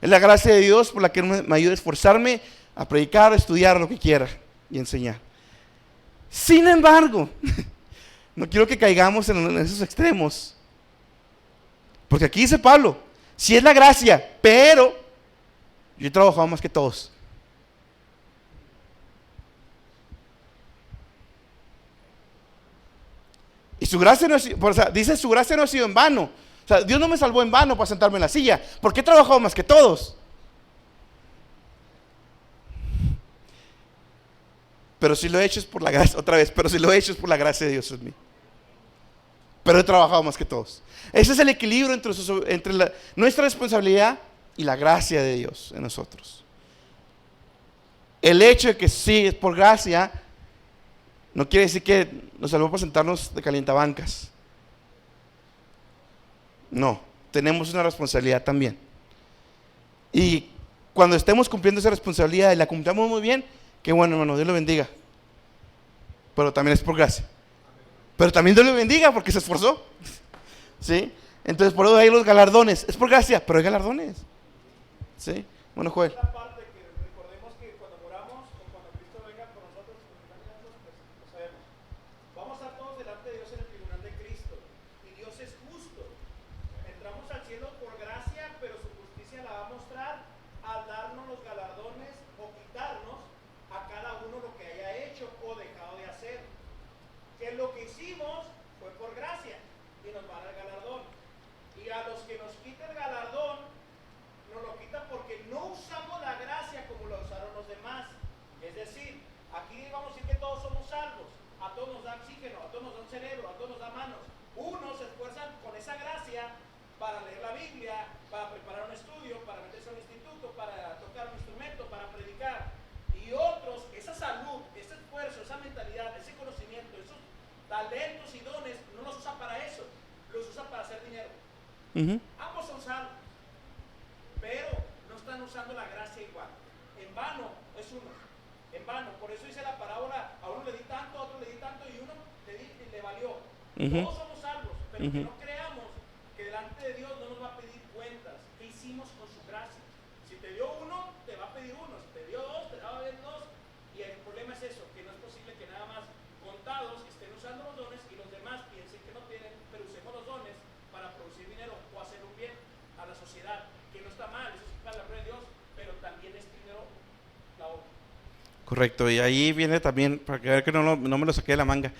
Es la gracia de Dios por la que me ayuda a esforzarme, a predicar, a estudiar lo que quiera y enseñar. Sin embargo, no quiero que caigamos en esos extremos. Porque aquí dice Pablo, sí es la gracia, pero yo he trabajado más que todos. Y su gracia no ha sido, o sea, dice su gracia no ha sido en vano. O sea, Dios no me salvó en vano para sentarme en la silla, porque he trabajado más que todos. Pero si lo he hecho es por la gracia, otra vez, pero si lo he hecho es por la gracia de Dios en mí. Pero he trabajado más que todos. Ese es el equilibrio entre nuestra responsabilidad y la gracia de Dios en nosotros. El hecho de que sí es por gracia no quiere decir que nos salvó para sentarnos de calientabancas. No, tenemos una responsabilidad también. Y cuando estemos cumpliendo esa responsabilidad y la cumplamos muy bien, qué bueno, hermano, Dios lo bendiga. Pero también es por gracia. Pero también Dios lo bendiga porque se esforzó. ¿Sí? Entonces por eso hay los galardones. Es por gracia, pero hay galardones. ¿Sí? Bueno, Joel. La parte que recordemos que cuando moramos o cuando Cristo venga por nosotros, pues lo sabemos. Vamos a estar todos delante de Dios en el tribunal de Cristo. Y Dios es justo. Entramos al cielo por gracia, pero su justicia la va a mostrar al darnos los galardones o quitarnos a cada uno lo que haya hecho o dejado de hacer. Que lo que hicimos fue por gracia y nos va a dar el galardón. Y a los que nos quita el galardón, nos lo quita porque no usamos la gracia como la usaron los demás. Es decir, aquí vamos a decir que todos somos salvos, a todos nos da oxígeno, a todos nos da un cerebro, a todos nos da manos. Unos se esfuerzan con esa gracia para leer la Biblia, para preparar un estudio, para meterse a un instituto, para tocar un instrumento, para predicar. Y otros, esa salud, ese esfuerzo, esa mentalidad, ese conocimiento, esos talentos y dones, no los usa para eso, los usa para hacer dinero. Ambos son salvos, pero no están usando la gracia igual. En vano es uno, en vano. Por eso dice la parábola, a uno le di tanto, a otro le di tanto y uno le valió. Todos somos salvos, pero que no creamos que delante de Dios no nos va a pedir cuentas. ¿Qué hicimos con su gracia? Si te dio uno, te va a pedir uno. Si te dio dos, te va a pedir dos. Y el problema es eso, que no es posible que nada más contados estén usando los dones y los demás piensen que no tienen, pero usemos los dones para producir dinero o hacer un bien a la sociedad, que no está mal, eso es para la gloria de Dios, pero también es primero la obra. Correcto, y ahí viene también, para que ver que no me lo saqué de la manga,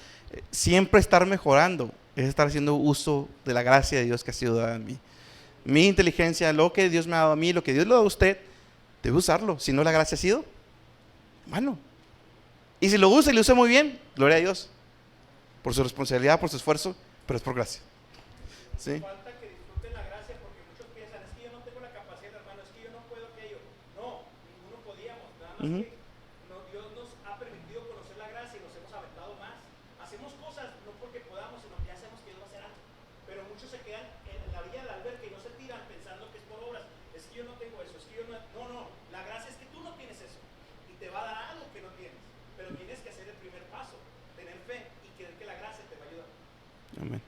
siempre estar mejorando, es estar haciendo uso de la gracia de Dios que ha sido dada en mí. Mi inteligencia, lo que Dios me ha dado a mí, lo que Dios le ha dado a usted, debe usarlo, si no la gracia ha sido, bueno. Y si lo usa y lo usa muy bien, gloria a Dios, por su responsabilidad, por su esfuerzo, pero es por gracia. ¿Sí? Falta que disfruten la gracia porque muchos piensan, es que yo no tengo la capacidad, hermano, es que yo no puedo aquello. No, ninguno podíamos, nada más que Dios nos ha permitido conocer la gracia y nos hemos aventado más. Hacemos cosas no porque podamos, sino que ya sabemos que Dios va a hacer algo. Pero muchos se quedan en la orilla del alberca y no se tiran pensando que es por obras. Es que yo no tengo eso, es que yo no... No, la gracia es que tú no tienes eso y te va a dar algo que no tienes. Pero tienes que hacer el primer paso, tener fe y creer que la gracia te va a ayudar. Amén.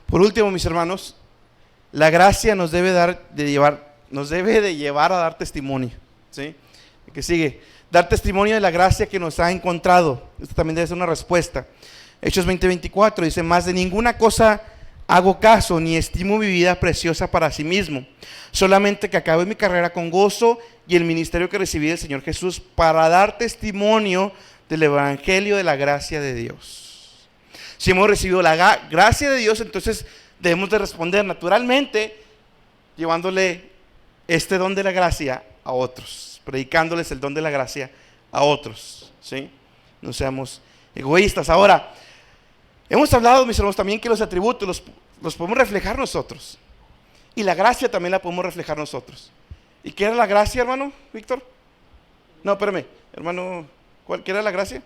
Por último, mis hermanos, la gracia nos debe de llevar a dar testimonio. ¿Sí? ¿Qué sigue? Dar testimonio de la gracia que nos ha encontrado. Esto también debe ser una respuesta. Hechos 20:24 dice: más de ninguna cosa hago caso, ni estimo mi vida preciosa para sí mismo, solamente que acabe mi carrera con gozo y el ministerio que recibí del Señor Jesús para dar testimonio del evangelio de la gracia de Dios. Si hemos recibido la gracia de Dios, entonces debemos de responder naturalmente, llevándole este don de la gracia a otros, predicándoles el don de la gracia a otros, ¿sí? No seamos egoístas. Ahora, hemos hablado, mis hermanos, también que los atributos los podemos reflejar nosotros. Y la gracia también la podemos reflejar nosotros. ¿Y qué era la gracia, hermano Víctor? No, espérame, hermano, ¿qué era la gracia?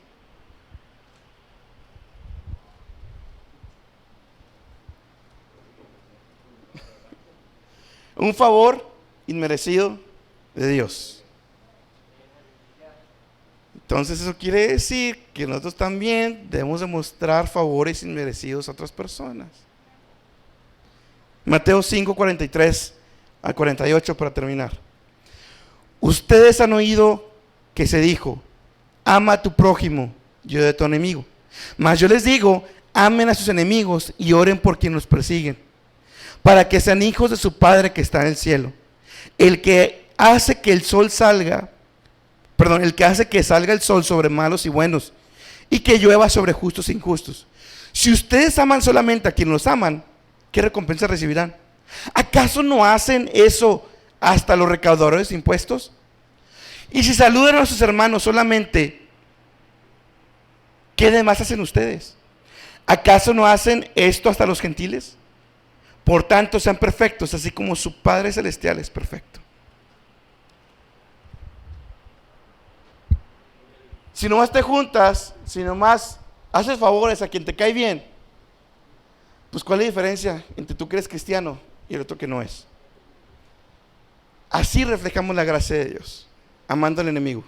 Un favor inmerecido de Dios. Entonces eso quiere decir que nosotros también debemos demostrar favores inmerecidos a otras personas. Mateo 5, 43 a 48 para terminar. Ustedes han oído que se dijo, ama a tu prójimo y odia a tu enemigo. Mas yo les digo, amen a sus enemigos y oren por quienes los persiguen, para que sean hijos de su Padre que está en el cielo. El que hace que salga el sol sobre malos y buenos, y que llueva sobre justos e injustos. Si ustedes aman solamente a quienes los aman, ¿qué recompensa recibirán? ¿Acaso no hacen eso hasta los recaudadores de impuestos? Y si saludan a sus hermanos solamente, ¿qué demás hacen ustedes? ¿Acaso no hacen esto hasta los gentiles? Por tanto, sean perfectos, así como su Padre Celestial es perfecto. Si nomás te juntas, si nomás haces favores a quien te cae bien, pues ¿cuál es la diferencia entre tú que eres cristiano y el otro que no es? Así reflejamos la gracia de Dios, amando al enemigo,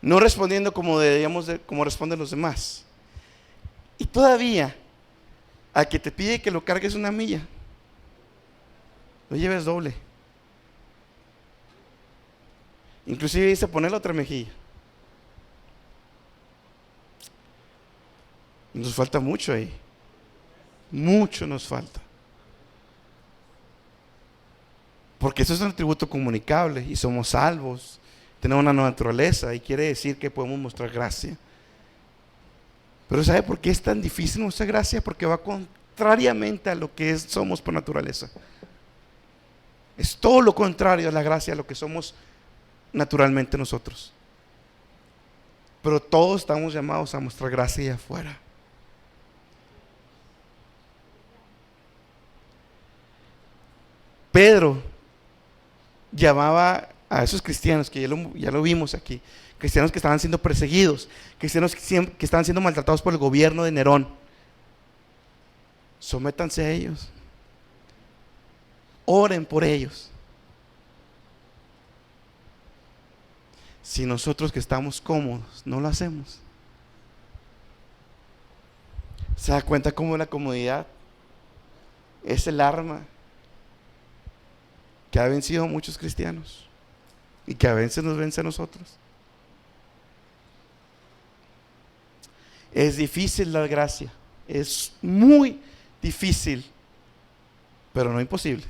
no respondiendo como responden los demás. Y todavía al que te pide que lo cargues una milla, lo lleves doble. Inclusive dice poner la otra mejilla. Nos falta mucho ahí. Mucho nos falta. Porque eso es un atributo comunicable y somos salvos. Tenemos una nueva naturaleza y quiere decir que podemos mostrar gracia. Pero ¿sabe por qué es tan difícil mostrar gracia? Porque va contrariamente a lo que somos por naturaleza. Es todo lo contrario a la gracia, a lo que somos naturalmente nosotros. Pero todos estamos llamados a mostrar gracia allá afuera. Pedro llamaba a esos cristianos, que ya lo vimos aquí, cristianos que estaban siendo perseguidos, cristianos que estaban siendo maltratados por el gobierno de Nerón. Sométanse a ellos, oren por ellos. Si nosotros que estamos cómodos no lo hacemos, ¿se da cuenta cómo la comodidad es el arma que ha vencido a muchos cristianos y que a veces nos vence a nosotros? Es difícil la gracia, es muy difícil, pero no imposible.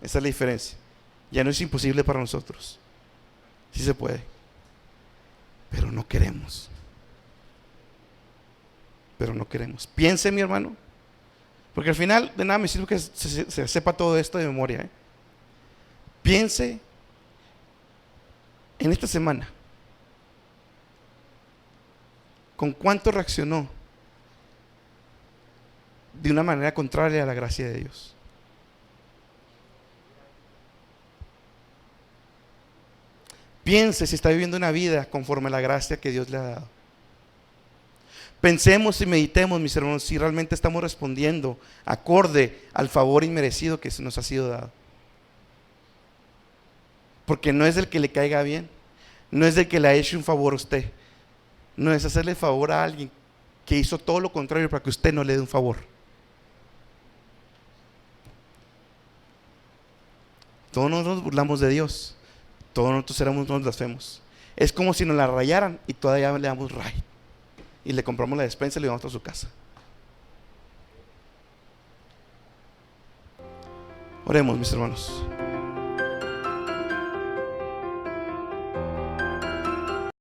Esa es la diferencia. Ya no es imposible para nosotros. Sí se puede, pero no queremos. Piense, mi hermano, porque al final de nada me sirve que se sepa todo esto de memoria. Piense en esta semana, ¿con cuánto reaccionó de una manera contraria a la gracia de Dios? Piense si está viviendo una vida conforme a la gracia que Dios le ha dado. Pensemos y meditemos, mis hermanos, si realmente estamos respondiendo acorde al favor inmerecido que se nos ha sido dado. Porque no es del que le caiga bien, no es del que le ha hecho un favor a usted, no es hacerle favor a alguien que hizo todo lo contrario para que usted no le dé un favor. Todos nos burlamos de Dios. Todos nosotros éramos unos blasfemos. Es como si nos la rayaran y todavía le damos ray y le compramos la despensa y le llevamos a su casa. Oremos, mis hermanos.